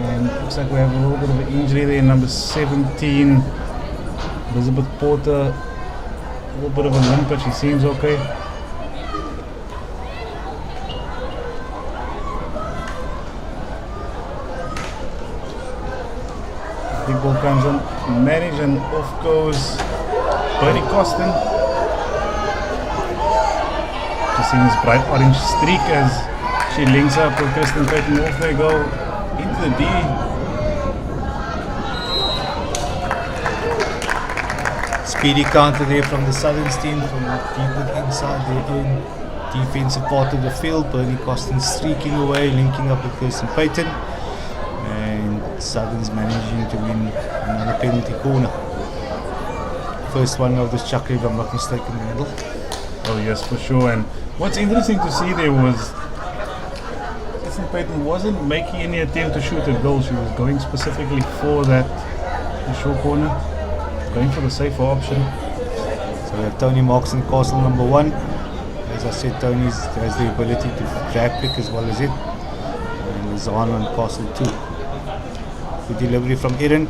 And looks like we have a little bit of an injury there, number 17, Elizabeth Porter. A little bit of a limp, but she seems okay. Big ball comes on, managed, and off goes Bernie Costin. Just seeing this bright orange streak as she links up with Kristen Payton. Off they go into the D. Speedy counter there from the Southern's team from deep inside their own defensive part of the field. Bernie Costin streaking away, linking up with Kirsten Payton, and Southern's managing to win another penalty corner. First one of this chucker, if I'm not mistaken, Randall. Oh yes, for sure. And what's interesting to see there was Kirsten Payton wasn't making any attempt to shoot a goal. She was going specifically for that short corner, going for the safer option. So we have Tony Marks in Castle number 1. As I said, Tony has the ability to drag pick as well as it. And Zahn on Castle 2. Good delivery from Erin.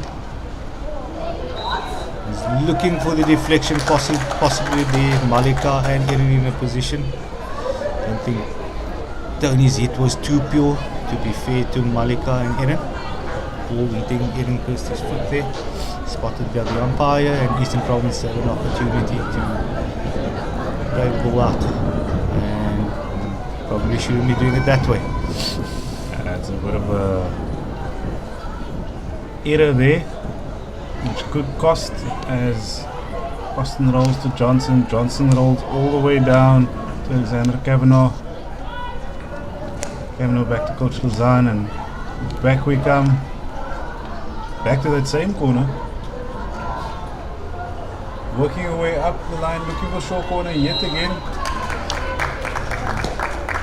He's looking for the deflection, possibly the Malika and Erin in a position. Don't think Tony's hit was too pure, to be fair to Malika and Erin. Ball hitting Erin Kirsty's foot there. Spotted by the umpire, and Eastern Province had an opportunity to play the ball out, and probably shouldn't be doing it that way. That's a bit of a error there, which could cost, as Austin rolls to Johnson. Johnson rolls all the way down to Alexander Kavanaugh. Kavanaugh back to Coach Luzan, and back we come. Back to that same corner. Working your way up the line, looking for short corner yet again.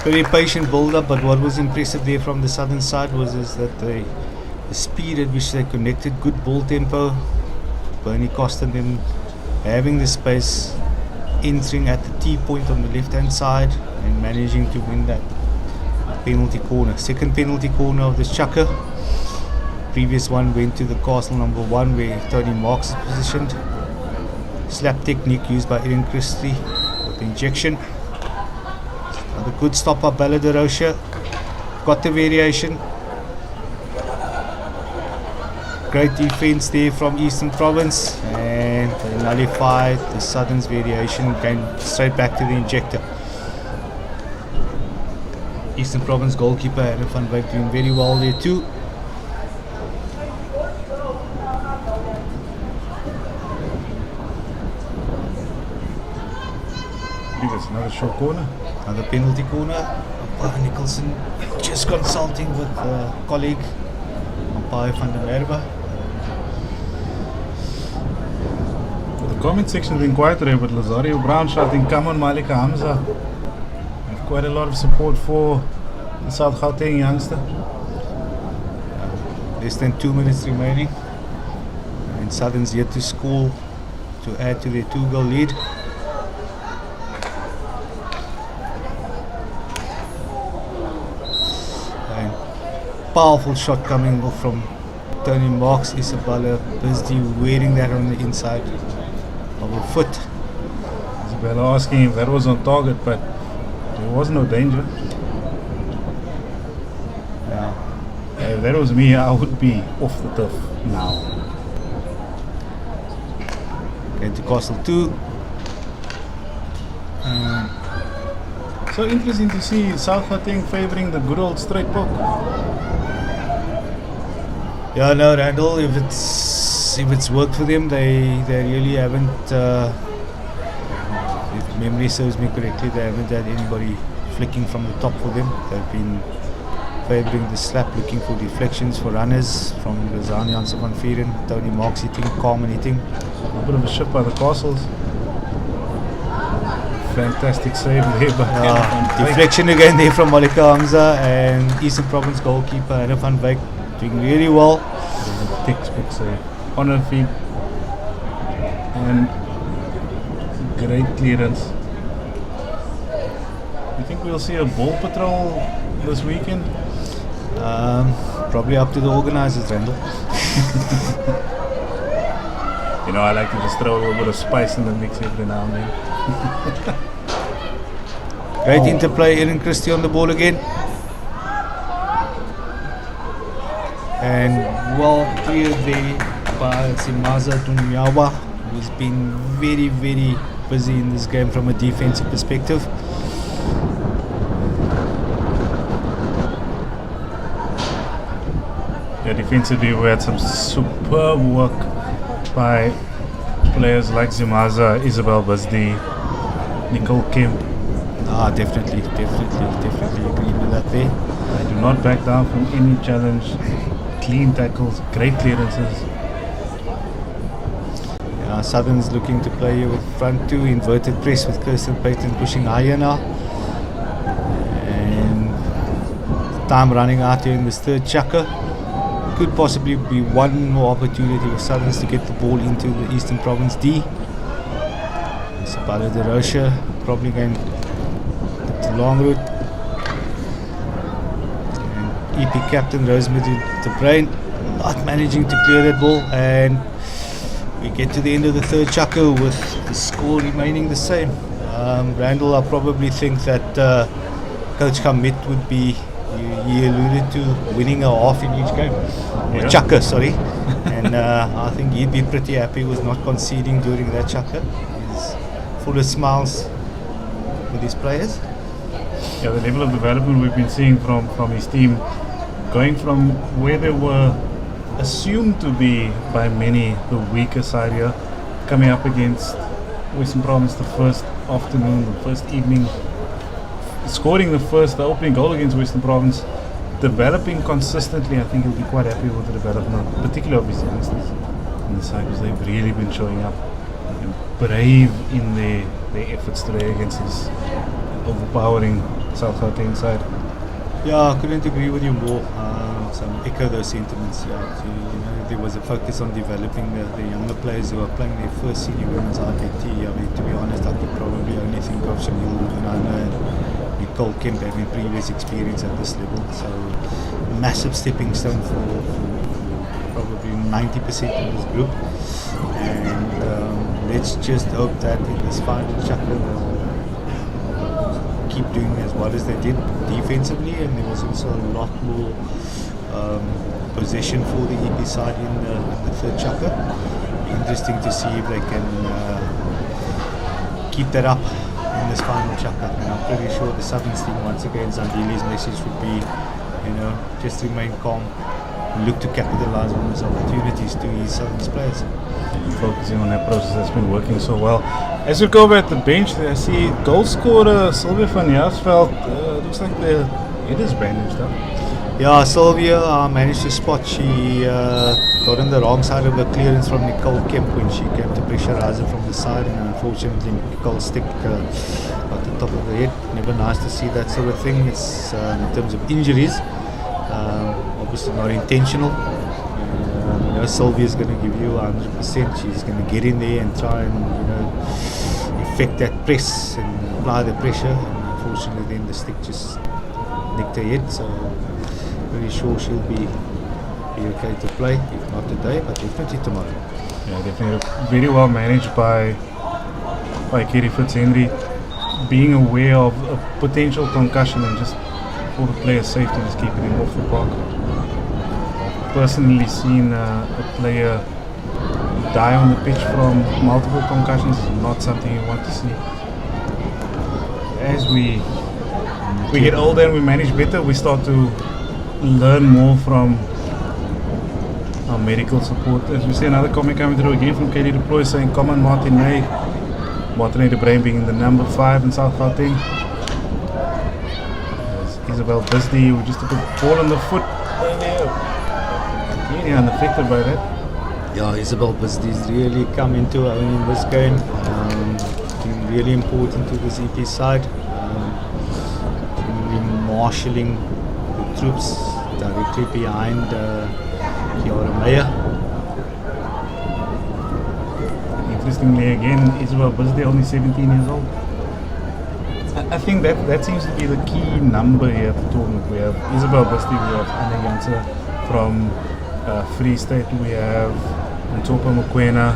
Very patient build-up, but what was impressive there from the Southern side was that the speed at which they connected, good ball tempo. Bernie Costin then having the space, entering at the T-point on the left-hand side and managing to win that penalty corner. Second penalty corner of this chucker. Previous one went to the Castle number 1 where Tony Marks is positioned. Slap technique used by Erin Christie with the injection. Another good stop by Bella de Rocha. Got the variation. Great defense there from Eastern Province, and they nullified the Southern's variation, going straight back to the injector. Eastern Province goalkeeper Adam van Wyk doing very well there too. That's another short corner. Another penalty corner. Umpire Nicholson just consulting with a colleague, Umpire van der Merwe. The comment section has been quite rare, but Lazario Brown shouting, "Come on, Malika Hamza." We have quite a lot of support for the South Gauteng youngster. Less than 2 minutes remaining, and Southern's yet to score to add to their 2-goal lead. And powerful shot coming off from Tony Marks. Isabella busy wearing that on the inside of her foot. Isabella asking if that was on target, but there was no danger. Yeah. If that was me, I would be off the turf now. Going to Castle 2. So interesting to see South Gauteng favouring the good old straight poke. Yeah, no, Randall. If it's worked for them, they really haven't memory serves me correctly, they haven't had anybody flicking from the top for them. They've been favouring the slap, looking for deflections for runners from Razan Janssen van Vieren, Tony Marks hitting, Carmen hitting. A bit of a ship by the Castles. Fantastic save there by Van Wyk. Deflection again there from Malika Hamza, and Eastern Province goalkeeper Anna van Wyk doing really well. Textbook save on her feet and great clearance. You think we'll see a ball patrol this weekend? Probably up to the organisers, Randall. You know, I like to just throw a little bit of spice in the mix every now and then. Great interplay, Erin Christie on the ball again. And well cleared there by Simaza Tunyawa, who's been very, very busy in this game from a defensive perspective. Yeah, defensively we had some superb work by players like Zimaza, Isabel Bazdi, Nicole Kemp. Definitely agree with that there. They do not back down from any challenge. Clean tackles, great clearances. Southern's looking to play here with front two, inverted press with Kirsten Payton pushing higher now. And time running out here in this third chukker. Could possibly be one more opportunity for Southerns to get the ball into the Eastern Province D. Sabala de Rocha probably going the long route. And EP captain Rosemary de Bruin not managing to clear that ball, and we get to the end of the third chukker with the score remaining the same. Randall, I probably think that Coach Khamit would be, he alluded to winning a half in each game. Yeah. Chukker, sorry. And I think he'd be pretty happy with not conceding during that chukker. He's full of smiles with his players. Yeah, the level of development we've been seeing from his team, going from where they were assumed to be by many the weaker side here, coming up against Western Province the first afternoon, the first evening, scoring the opening goal against Western Province, developing consistently. I think he'll be quite happy with the development, particularly of his youngsters in the side, because they've really been showing up and brave in their efforts today against this overpowering South Gauteng side. Yeah, I couldn't agree with you more. So echo those sentiments. Yeah, there was a focus on developing the younger players who are playing their first senior women's IPT. I mean, to be honest, I could probably only think of Shamil Rudanana and Nicole Kemp having previous experience at this level. So massive stepping stone for probably 90% of this group. And let's just hope that in this final chapter they'll keep doing as well as they did defensively, and there was also a lot more possession for the EP side in the third chapter. Interesting to see if they can keep that up in this final chapter. And I'm pretty sure the Southerns team, once again, Zandili's message would be, just remain calm, look to capitalize on those opportunities to his Southerns players. Focusing on that process that's been working so well. As we go over at the bench there, I see goal scorer Sylvia van Jaarsveld. Looks like the head is bandaged up. Yeah, Sylvia managed to spot. She got on the wrong side of the clearance from Nicole Kemp when she came to pressurize her from the side, and unfortunately Nicole's stick at the top of the head. Never nice to see that sort of thing. It's in terms of injuries, obviously not intentional. Sylvia's going to give you 100%. She's going to get in there and try and effect that press and apply the pressure. And unfortunately, then the stick just nicked her head. So pretty sure she'll be okay to play, if not today, but definitely tomorrow. Yeah, definitely very well managed by Kerry Fitzhenry, being aware of a potential concussion and just for the player's safety, just keeping him off the park. Personally seen a player die on the pitch from multiple concussions is not something you want to see. As we get older and we manage better, we start to learn more from our medical support. As we see another comment coming through again from Katie Deploy saying, come on Martin May, Martin de Bruin being the number 5 in South Gauteng. Isabel Bisdee, who just took a ball on the foot earlier. Really unaffected by that. Yeah, Isabel Bisdee's really come into her own in this game. Been really important to this EP side. Really marshalling the troops directly behind Kiara Meyer. Interestingly, again, Isabel Bisdee only 17 years old. I think that seems to be the key number here at the tournament. We have Isabel Bisdee, we have Anna Janse from Free State, we have Ntopa Mokoena,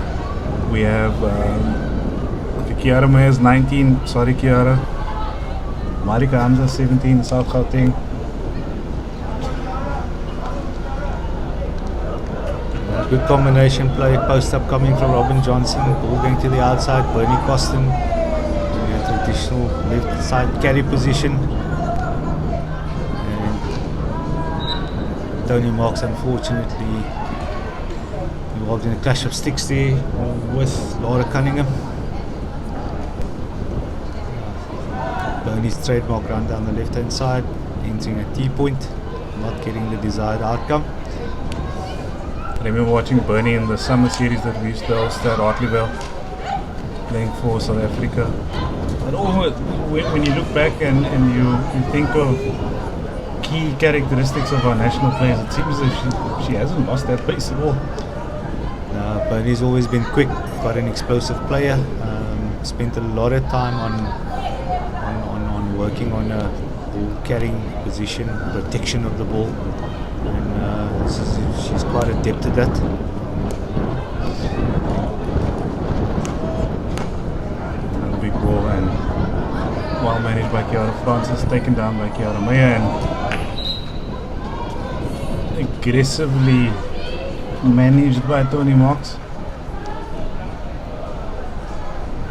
we have Kiara Meyers 19, sorry Kiara, Marika Hamza 17, South Gauteng. Good combination play, post up coming from Robin Johnson, ball going to the outside, Bernie Costin, traditional left side carry position. And Tony Marks unfortunately involved in a clash of sticks there with Laura Cunningham. Bernie's trademark run down the left hand side, entering a T-point, not getting the desired outcome. I remember watching Bernie in the summer series that we used to host at Hartleyville, playing for South Africa. But almost, when you look back and you think of key characteristics of our national players, it seems as if she hasn't lost that pace at all. Bernie's always been quick, quite an explosive player. Spent a lot of time on working on a ball carrying position, protection of the ball. And she's quite adept at that. A big ball and well managed by Kiara Francis, taken down by Kiara Meyer and aggressively managed by Tony Marks.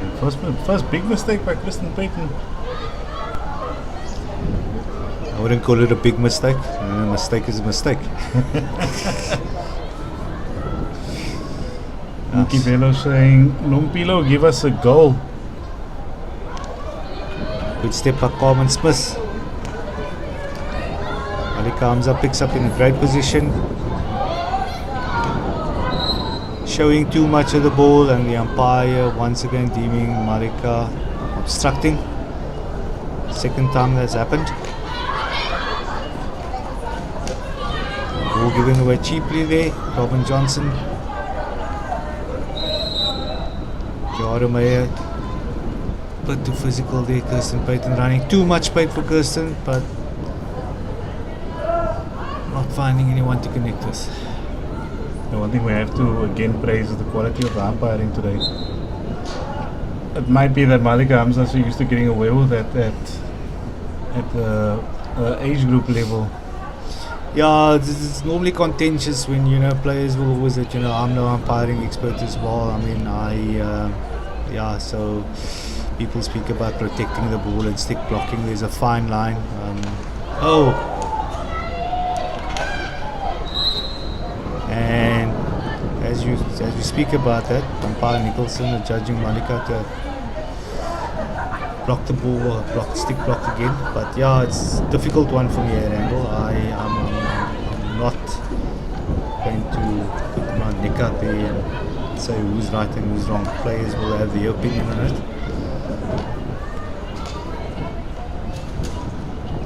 And first big mistake by Kristen Payton. I wouldn't call it a big mistake. A mistake is a mistake. Kivelo saying, Lumpilo, give us a goal. Good step by Carmen Smith. Malika Hamza picks up in a great position. Showing too much of the ball, and the umpire once again deeming Malika obstructing. Second time that's happened. Ball given away cheaply there. Robin Johnson. Kiara Meyer. Bit too physical there. Kirsten Payton running too much speed for Kirsten, but not finding anyone to connect with. The one thing we have to again praise is the quality of the umpiring today. It might be that Malika Hamza is used to getting away with that at the age group level. Yeah, it's normally contentious when players will always say, I'm no umpiring expert as well. I mean, so people speak about protecting the ball and stick blocking. There's a fine line. And as you speak about that, umpire Nicholson is judging Malika to block the ball, stick block again. But yeah, it's a difficult one for me at angle. I'm not going to put my neck out there and say who's right and who's wrong. Players will have their opinion on it.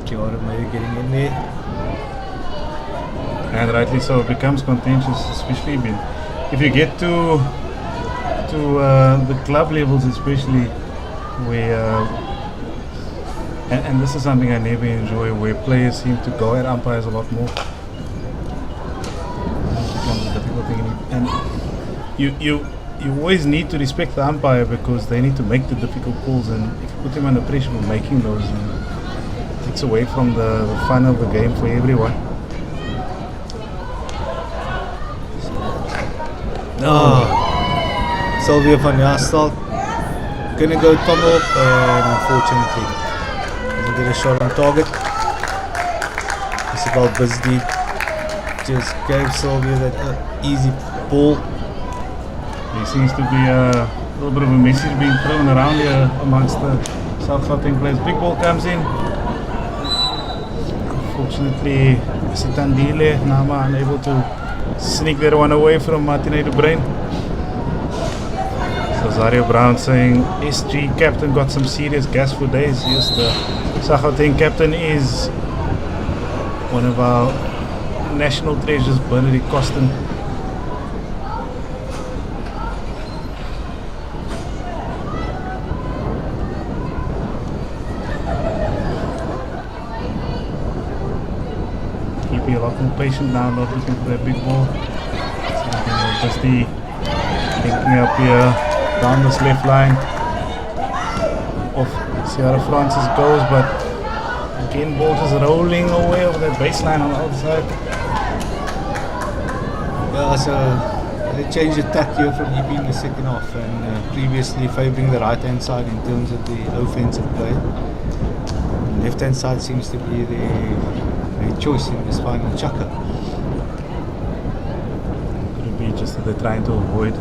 Kiara Meyer getting in there. And rightly so, it becomes contentious, especially if you get to the club levels, especially where and this is something I never enjoy, where players seem to go at umpires a lot more. It becomes a difficult thing, and you always need to respect the umpire because they need to make the difficult calls, and if you put them under pressure for making those, it takes away from the fun of the game for everyone. Sylvia van Jastel gonna go tunnel, and unfortunately doesn't get a shot on target. Isabel Bisdee just gave Sylvia that easy ball. There seems to be little bit of a message being thrown around here amongst the South Gauteng players. Big ball comes in. Unfortunately, Sitandile Nama unable to sneak that one away from Martine de Bruin. So Zario Brown saying SG captain got some serious gas for days. Yes, the South Gauteng captain is one of our national treasures, Bernard Costin. Be a lot more patient now, not looking for that big ball. So just the linking up here down this left line of Sierra Francis goes, but again ball just rolling away over that baseline on the outside. Yeah, so they changed the tack here from EP in the second half, and previously favouring the right hand side in terms of the offensive play. Left hand side seems to be the choice in this final chucker. Could it be just that they're trying to avoid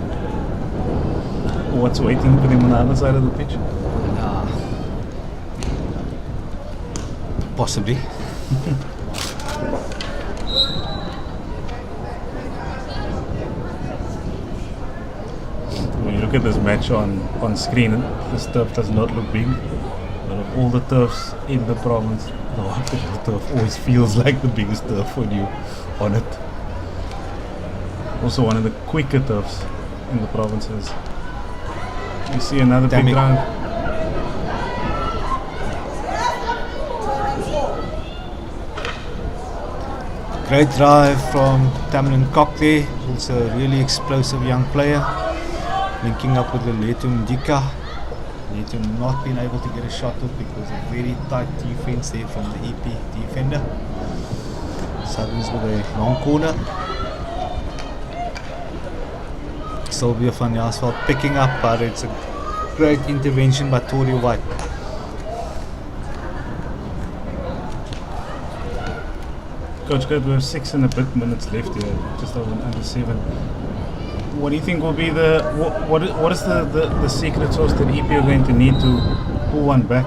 what's waiting for them on the other side of the pitch? Possibly. When you look at this match on screen, this turf does not look big. But of all the turfs in the province, the artificial turf always feels like the biggest turf when you on it. Also one of the quicker turfs in the provinces. You see another big ground. Great drive from Tamlin Cockney, also a really explosive young player, linking up with the Leto Ndika. Leto not been able to get a shot off because of very tight defense there from the EP defender. Southerns with a long corner. Sylvia van Jaarsveld picking up, but it's a great intervention by Tory White. Coach Kurt, we have 6 and a bit minutes left here, just over under 7. What do you think will be what is the secret sauce that EP are going to need to pull one back?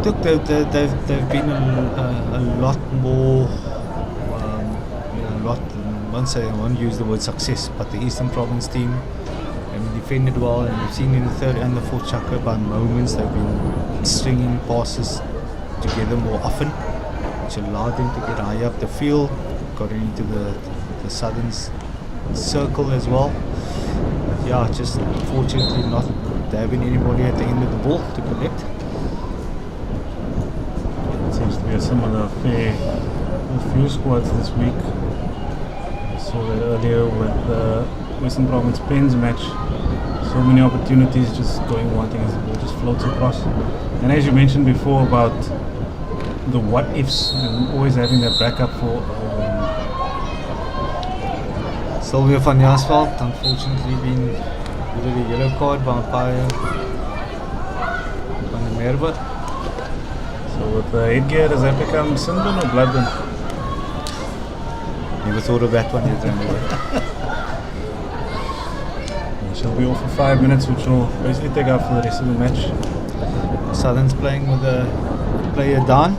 Look, they've been a lot more, I won't use the word success, but the Eastern Province team have defended well, and we've seen in the third and the fourth chakra by moments they've been stringing passes together more often, which allowed them to get high up the field, got into the Southern's circle as well. But yeah, just unfortunately not having anybody at the end of the ball to collect. It seems to be a similar affair with few squads this week. I saw that earlier with the Western Province Pens match. So many opportunities just going wanting as the ball just floats across. And as you mentioned before about the what ifs and always having that backup for Sylvia van Jaarsveld, unfortunately been given a yellow card by umpire Van der Merwe. So with the headgear, does that become Sinbin or Bloodbin? Never thought of that one yet. She'll be off for 5 minutes, which will basically take out for the rest of the match. Southern's playing with a player down.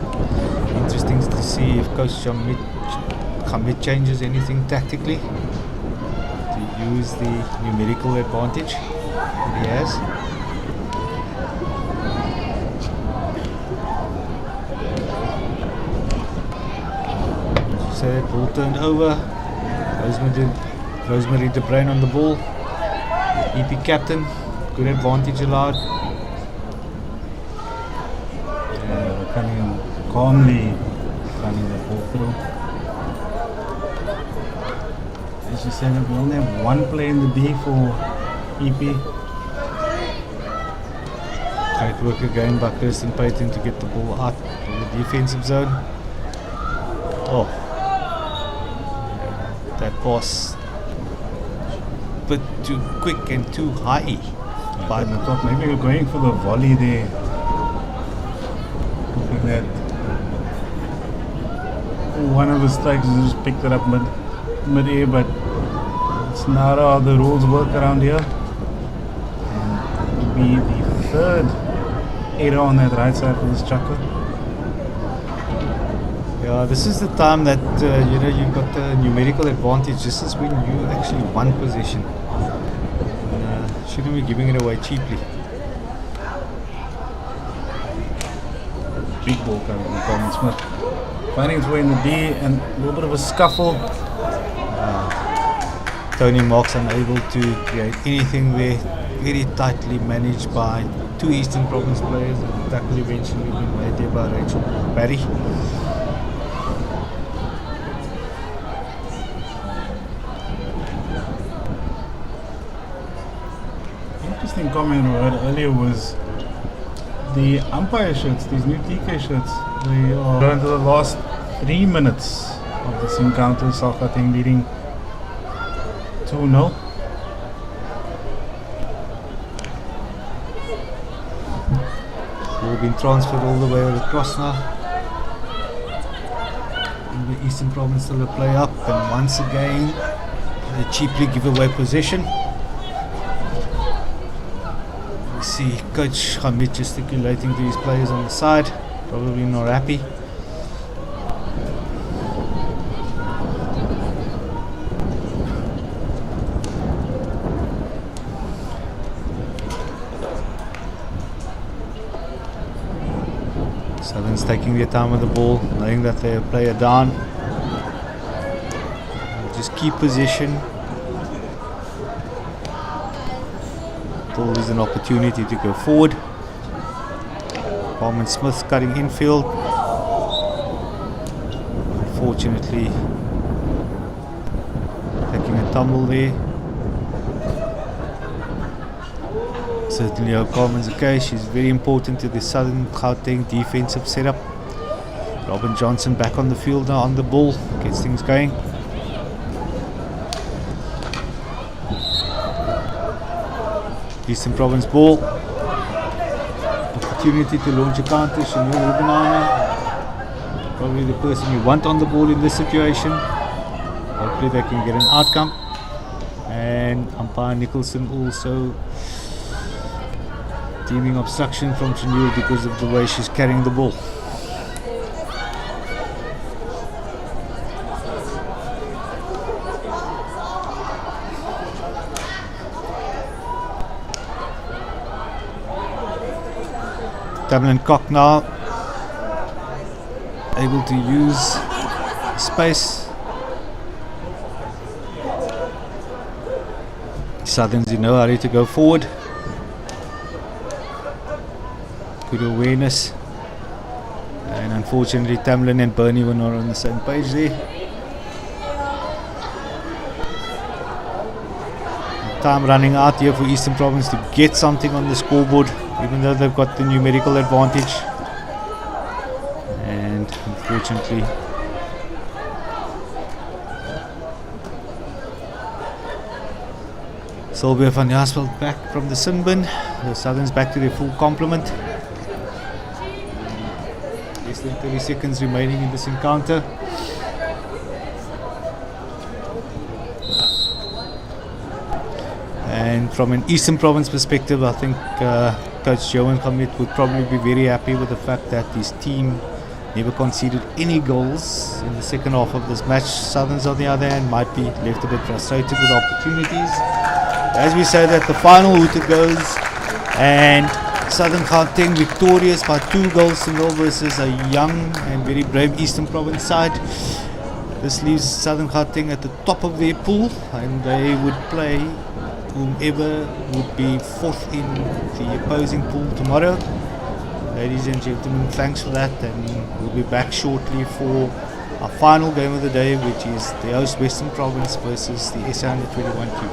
Interesting to see if Coach Hamid changes anything tactically to use the numerical advantage that he has. So that ball turned over. Rosemary de Bruin on the ball. EP captain, good advantage allowed. And we're coming in calmly running the ball through. As you said, we only have one play in the D for EP. Great work again by Kirsten Payton to get the ball out of the defensive zone. Oh, that pass a bit too quick and too high. But I thought maybe we're going for the volley there. Hoping that one of the strikers just picked it up mid-air, but it's not how the rules work around here. third error on that right side for this chucker. Yeah, this is the time that you've got the numerical advantage. This is when you actually won possession. Shouldn't be giving it away cheaply. Big ball coming from Coleman Smith. Finding its way in the D and a little bit of a scuffle. Tony Marks unable to create anything there. Very tightly managed by two Eastern Province players. And the tackle eventually been made there by Rachel Barry. Interesting comment I heard earlier was the umpire shirts, these new TK shirts, they are going to the last 3 minutes of this encounter. South Gauteng leading 2-0. Ball been transferred all the way across now. And the Eastern Province still a play up, and once again they cheaply give away possession. We see Coach Hamid gesticulating to his players on the side, probably not happy. Southern's taking their time with the ball, knowing that they play a down. Just keep possession. Till there's an opportunity to go forward. Coleman Smith cutting infield. Unfortunately, taking a tumble there. Certainly how Coleman's a case. She's very important to the Southern Gauteng defensive setup. Robin Johnson back on the field now, on the ball, gets things going. Eastern Province ball. Opportunity to launch a counter. Chanel Rubenana, probably the person you want on the ball in this situation. Hopefully they can get an outcome. And umpire Nicholson also deeming obstruction from Chanel because of the way she's carrying the ball. Tamlin Cock now able to use space. Southerns in no hurry to go forward. Good awareness. And unfortunately Tamlin and Bernie were not on the same page there. Time running out here for Eastern Province to get something on the scoreboard, even though they've got the numerical advantage. And unfortunately Sylvia van Jaarsveld back from the sin bin. The Southerns back to their full complement. Less than 30 seconds remaining in this encounter. And from an Eastern Province perspective, I think Coach Johan Khamit would probably be very happy with the fact that his team never conceded any goals in the second half of this match. Southerns, on the other hand, might be left a bit frustrated with opportunities. As we say that the final hooter goes, and Southern Gauteng victorious by 2 goals to 0 versus a young and very brave Eastern Province side. This leaves Southern Gauteng at the top of their pool, and they would play whomever would be fourth in the opposing pool tomorrow. Ladies and gentlemen, thanks for that, and we'll be back shortly for our final game of the day, which is the host Western Province versus the SA Under 21 team.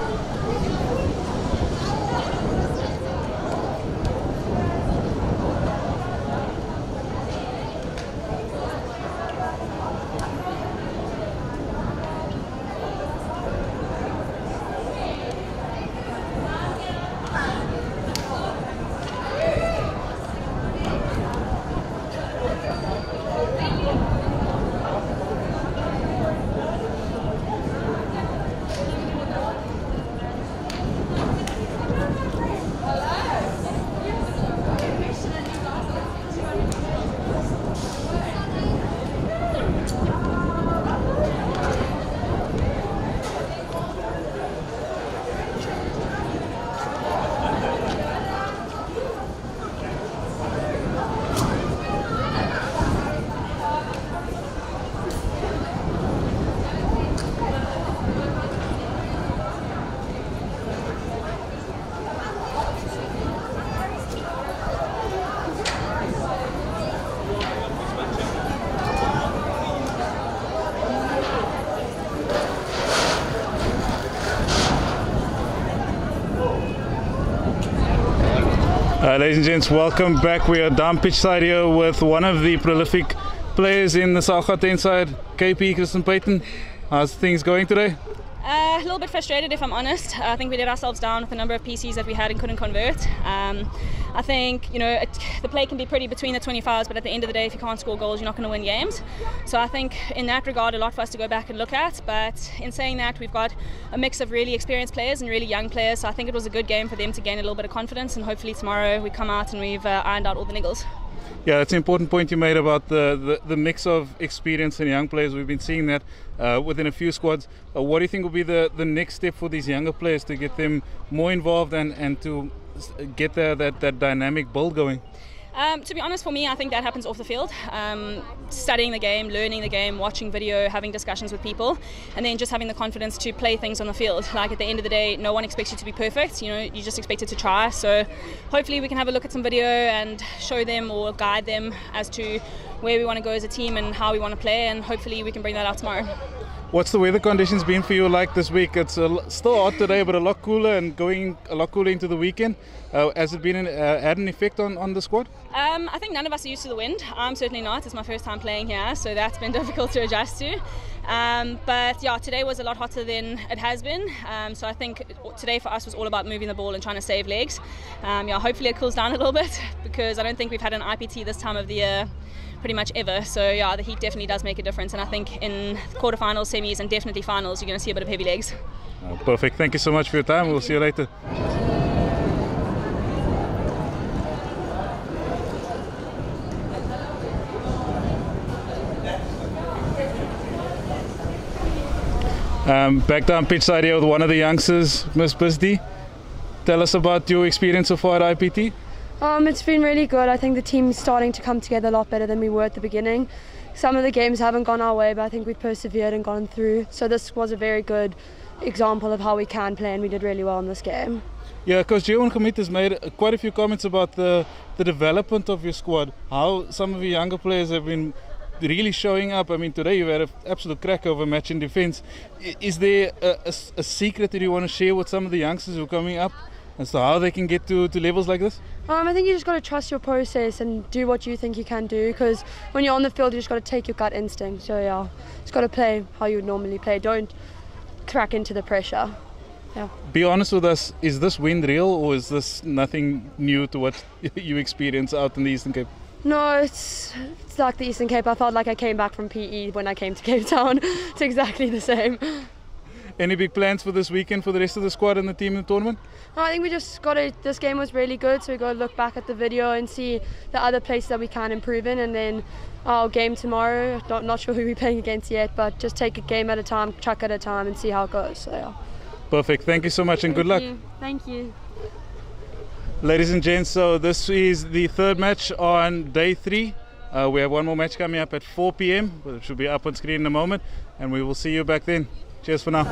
Ladies and gents, welcome back. We are down pitch side here with one of the prolific players in the South Gauteng side, KP, Kristen Payton. How's things going today? A little bit frustrated, if I'm honest. I think we let ourselves down with the number of PCs that we had and couldn't convert. I think, the play can be pretty between the 25s, but at the end of the day, if you can't score goals, you're not going to win games. So I think in that regard, a lot for us to go back and look at. But in saying that, we've got a mix of really experienced players and really young players. So I think it was a good game for them to gain a little bit of confidence, and hopefully tomorrow we come out and we've ironed out all the niggles. Yeah, that's an important point you made about the mix of experience and young players. We've been seeing that within a few squads. What do you think will be the next step for these younger players to get them more involved and to get that dynamic build going? To be honest, for me, I think that happens off the field. Studying the game, learning the game, watching video, having discussions with people, and then just having the confidence to play things on the field. Like at the end of the day, no one expects you to be perfect. You just expected to try. So hopefully we can have a look at some video and show them or guide them as to where we want to go as a team and how we want to play, and hopefully we can bring that out tomorrow. What's the weather conditions been for you like this week? It's still hot today, but a lot cooler and going a lot cooler into the weekend. Has it been had an effect on the squad? I think none of us are used to the wind. I'm certainly not. It's my first time playing here, so that's been difficult to adjust to. But yeah, today was a lot hotter than it has been. So I think today for us was all about moving the ball and trying to save legs. Hopefully it cools down a little bit, because I don't think we've had an IPT this time of the year pretty much ever. So yeah, the heat definitely does make a difference, and I think in quarterfinals, semis and definitely finals you're going to see a bit of heavy legs. Perfect. Thank you so much for your time. We'll see you later. Back down pitch side here with one of the youngsters, Miss Bisdi. Tell us about your experience so far at IPT. It's been really good. I think the team's starting to come together a lot better than we were at the beginning. Some of the games haven't gone our way, but I think we've persevered and gone through. So this was a very good example of how we can play, and we did really well in this game. Yeah, Coach Gauteng has made quite a few comments about the development of your squad, how some of your younger players have been really showing up. I mean, today you had an absolute crack over match in defence. Is there a secret that you want to share with some of the youngsters who are coming up as to how they can get to levels like this? I think you just got to trust your process and do what you think you can do, because when you're on the field you just got to take your gut instinct. So yeah, just got to play how you would normally play. Don't crack into the pressure. Yeah. Be honest with us, is this wind real, or is this nothing new to what you experience out in the Eastern Cape? No, it's like the Eastern Cape. I felt like I came back from PE when I came to Cape Town. It's exactly the same. Any big plans for this weekend for the rest of the squad and the team in the tournament? I think we just got to, this game was really good, so we got to look back at the video and see the other places that we can improve in, and then our game tomorrow, not sure who we're playing against yet, but just take a game at a time, chuck at a time, and see how it goes. So yeah. Perfect. Thank you so much and good luck. Thank you. Ladies and gents, so this is the third match on day 3. We have one more match coming up at 4 p.m. It should be up on screen in a moment, and we will see you back then. Cheers for now.